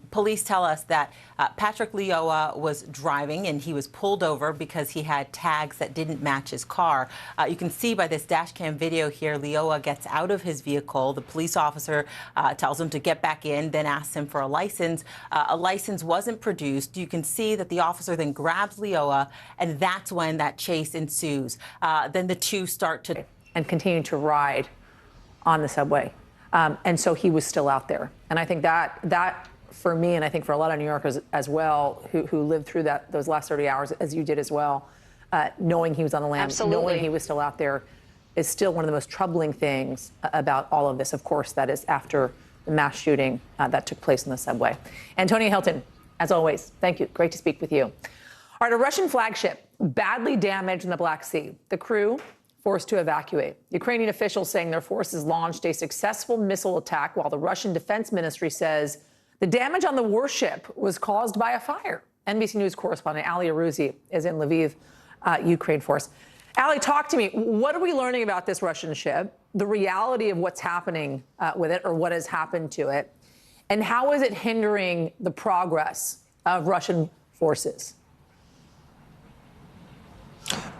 Speaker 17: Police tell us that Patrick Lyoa was driving, and he was pulled over because he had tags that didn't match his car. You can see by this dash cam video here, Lyoa gets out of his vehicle. The police officer tells him to get back in, then asks him for a license. A license wasn't produced. You can see that the officer then grabs Lyoa, and that's when that chase ensues. Then the two start to
Speaker 19: and continue to ride on the subway, and so he was still out there. And I think that for me, and I think for a lot of New Yorkers as well, who lived through those last 30 hours, as you did as well, knowing he was on the lam, knowing he was still out there, is still one of the most troubling things about all of this. Of course, that is after the mass shooting that took place in the subway. Antonia Hilton, as always, thank you. Great to speak with you. All right, a Russian flagship badly damaged in the Black Sea. The crew forced to evacuate. Ukrainian officials saying their forces launched a successful missile attack, while the Russian Defense Ministry says the damage on the warship was caused by a fire. NBC News correspondent Ali Arouzi is in Lviv, Ukraine force. Ali, talk to me. What are we learning about this Russian ship, the reality of what's happening with it, or what has happened to it, and how is it hindering the progress of Russian forces?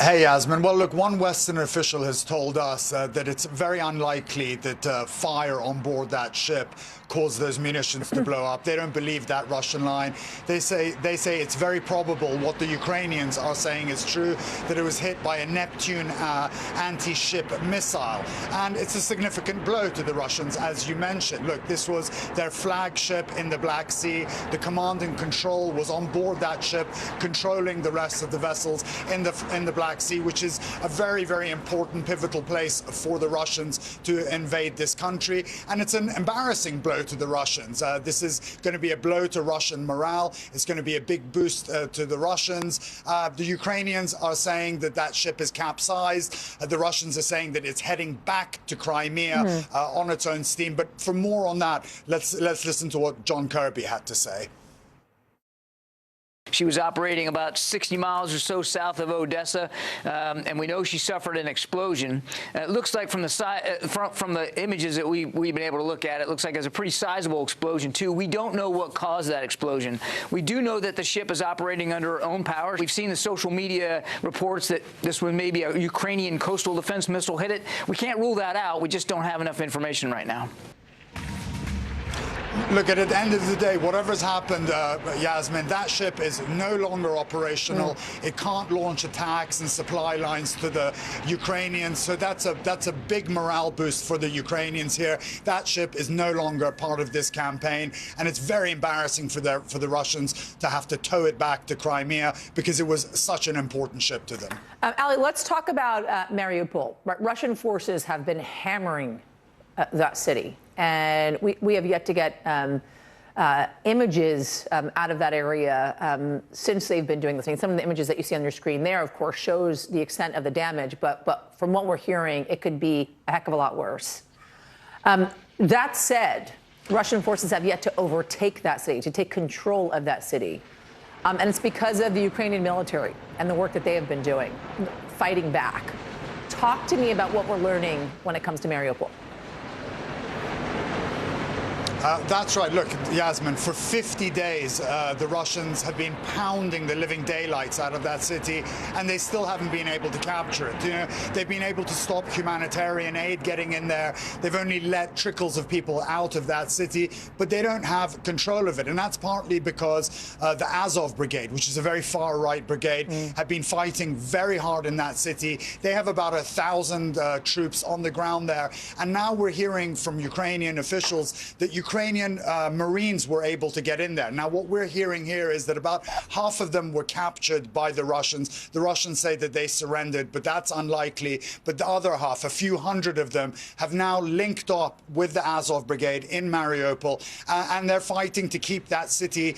Speaker 23: Hey, Yasmin. Well, look, one Western official has told us that it's very unlikely that fire on board that ship caused those munitions to blow up. They don't believe that Russian line. They say it's very probable what the Ukrainians are saying is true, that it was hit by a Neptune anti-ship missile. And it's a significant blow to the Russians, as you mentioned. Look, this was their flagship in the Black Sea. The command and control was on board that ship, controlling the rest of the vessels in the Black Sea, which is a very, very important pivotal place for the Russians to invade this country. And it's an embarrassing blow to the Russians. This is going to be a blow to Russian morale. It's going to be a big boost to the Russians. The Ukrainians are saying that that ship is capsized. The Russians are saying that it's heading back to Crimea on its own steam. But for more on that, let's listen to what John Kirby had to say.
Speaker 24: She was operating about 60 miles or so south of Odessa, and we know she suffered an explosion. It looks like from the images that we've been able to look at, it looks like it's a pretty sizable explosion, too. We don't know what caused that explosion. We do know that the ship is operating under her own power. We've seen the social media reports that this was maybe a Ukrainian coastal defense missile hit it. We can't rule that out. We just don't have enough information right now.
Speaker 23: Look, at the end of the day, whatever's happened, Yasmin, that ship is no longer operational. It can't launch attacks and supply lines to the Ukrainians. So that's a big morale boost for the Ukrainians here. That ship is no longer part of this campaign, and it's very embarrassing for the Russians to have to tow it back to Crimea because it was such an important ship to them.
Speaker 19: Ali, let's talk about Mariupol. Russian forces have been hammering that city, and we have yet to get images out of that area since they've been doing this. I mean, some of the images that you see on your screen there, of course, shows the extent of the damage, but from what we're hearing, it could be a heck of a lot worse. That said, Russian forces have yet to overtake that city, to take control of that city. And it's because of the Ukrainian military and the work that they have been doing, fighting back. Talk to me about what we're learning when it comes to Mariupol.
Speaker 23: That's right. Look, Yasmin, for 50 days, the Russians have been pounding the living daylights out of that city, and they still haven't been able to capture it. You know, they've been able to stop humanitarian aid getting in there. They've only let trickles of people out of that city, but they don't have control of it. And that's partly because the Azov Brigade, which is a very far-right brigade, have been fighting very hard in that city. They have about 1,000 troops on the ground there. And now we're hearing from Ukrainian officials that Ukrainian Marines were able to get in there. Now, what we're hearing here is that about half of them were captured by the Russians. The Russians say that they surrendered, but that's unlikely. But the other half, a few hundred of them, have now linked up with the Azov Brigade in Mariupol, and they're fighting to keep that city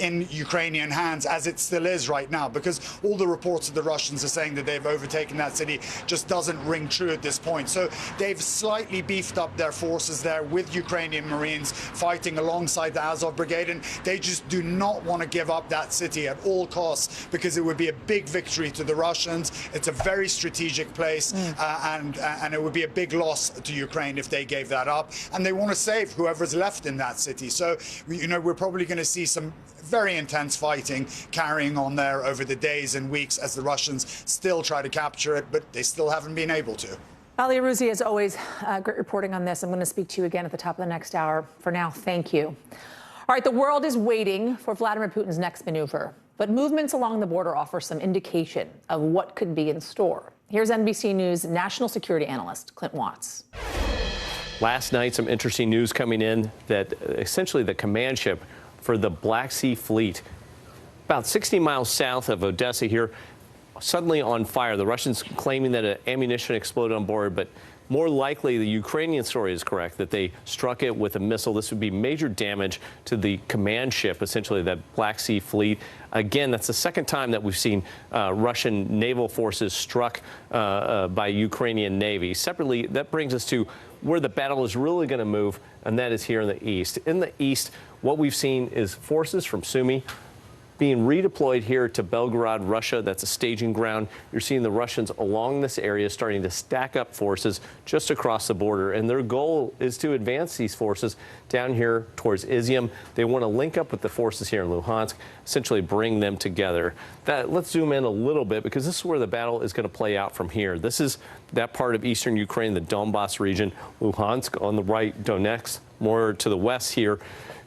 Speaker 23: in Ukrainian hands, as it still is right now, because all the reports of the Russians are saying that they've overtaken that city just doesn't ring true at this point. So they've slightly beefed up their forces there with Ukrainian Marines fighting alongside the Azov Brigade, and they just do not want to give up that city at all costs because it would be a big victory to the Russians. It's a very strategic place, and it would be a big loss to Ukraine if they gave that up. And they want to save whoever's left in that city. So, you know, we're probably going to see some very intense fighting carrying on there over the days and weeks as the Russians still try to capture it, but they still haven't been able to.
Speaker 19: Ali Arouzi, as always, great reporting on this. I'm going to speak to you again at the top of the next hour. For now, thank you. All right, the world is waiting for Vladimir Putin's next maneuver, but movements along the border offer some indication of what could be in store. Here's NBC News national security analyst Clint Watts.
Speaker 4: Last night, some interesting news coming in that essentially the command ship for the Black Sea Fleet, about 60 miles south of Odessa here, suddenly on fire. The Russians claiming that ammunition exploded on board, but more likely the Ukrainian story is correct, that they struck it with a missile. This would be major damage to the command ship, essentially that Black Sea Fleet. Again, that's the second time that we've seen Russian naval forces struck by Ukrainian Navy. Separately, that brings us to where the battle is really going to move, and that is here in the east. In the east, what we've seen is forces from Sumy being redeployed here to Belgorod, Russia. That's a staging ground. You're seeing the Russians along this area starting to stack up forces just across the border. And their goal is to advance these forces down here towards Izium. They want to link up with the forces here in Luhansk, essentially bring them together. Let's zoom in a little bit, because this is where the battle is going to play out from here. This is that part of eastern Ukraine, the Donbas region, Luhansk on the right, Donetsk more to the west here.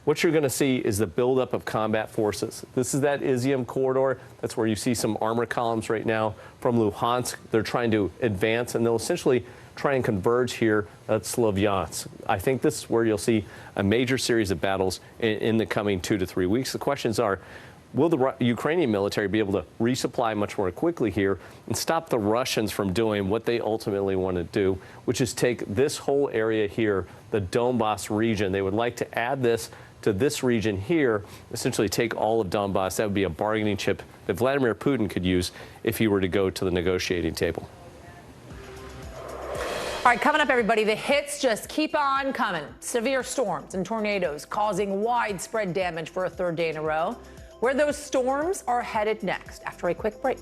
Speaker 4: What you're going to see is the buildup of combat forces. This is that Izium corridor. That's where you see some armor columns right now from Luhansk. They're trying to advance, and they'll essentially try and converge here at Slovyansk. I think this is where you'll see a major series of battles in the coming 2 to 3 weeks. The questions are, will the Ukrainian military be able to resupply much more quickly here and stop the Russians from doing what they ultimately want to do, which is take this whole area here, the Donbas region. They would like to add this to this region here, essentially take all of Donbas. That would be a bargaining chip that Vladimir Putin could use if he were to go to the negotiating table.
Speaker 19: All right, coming up, everybody, the hits just keep on coming. Severe storms and tornadoes causing widespread damage for a third day in a row. Where those storms are headed next after a quick break.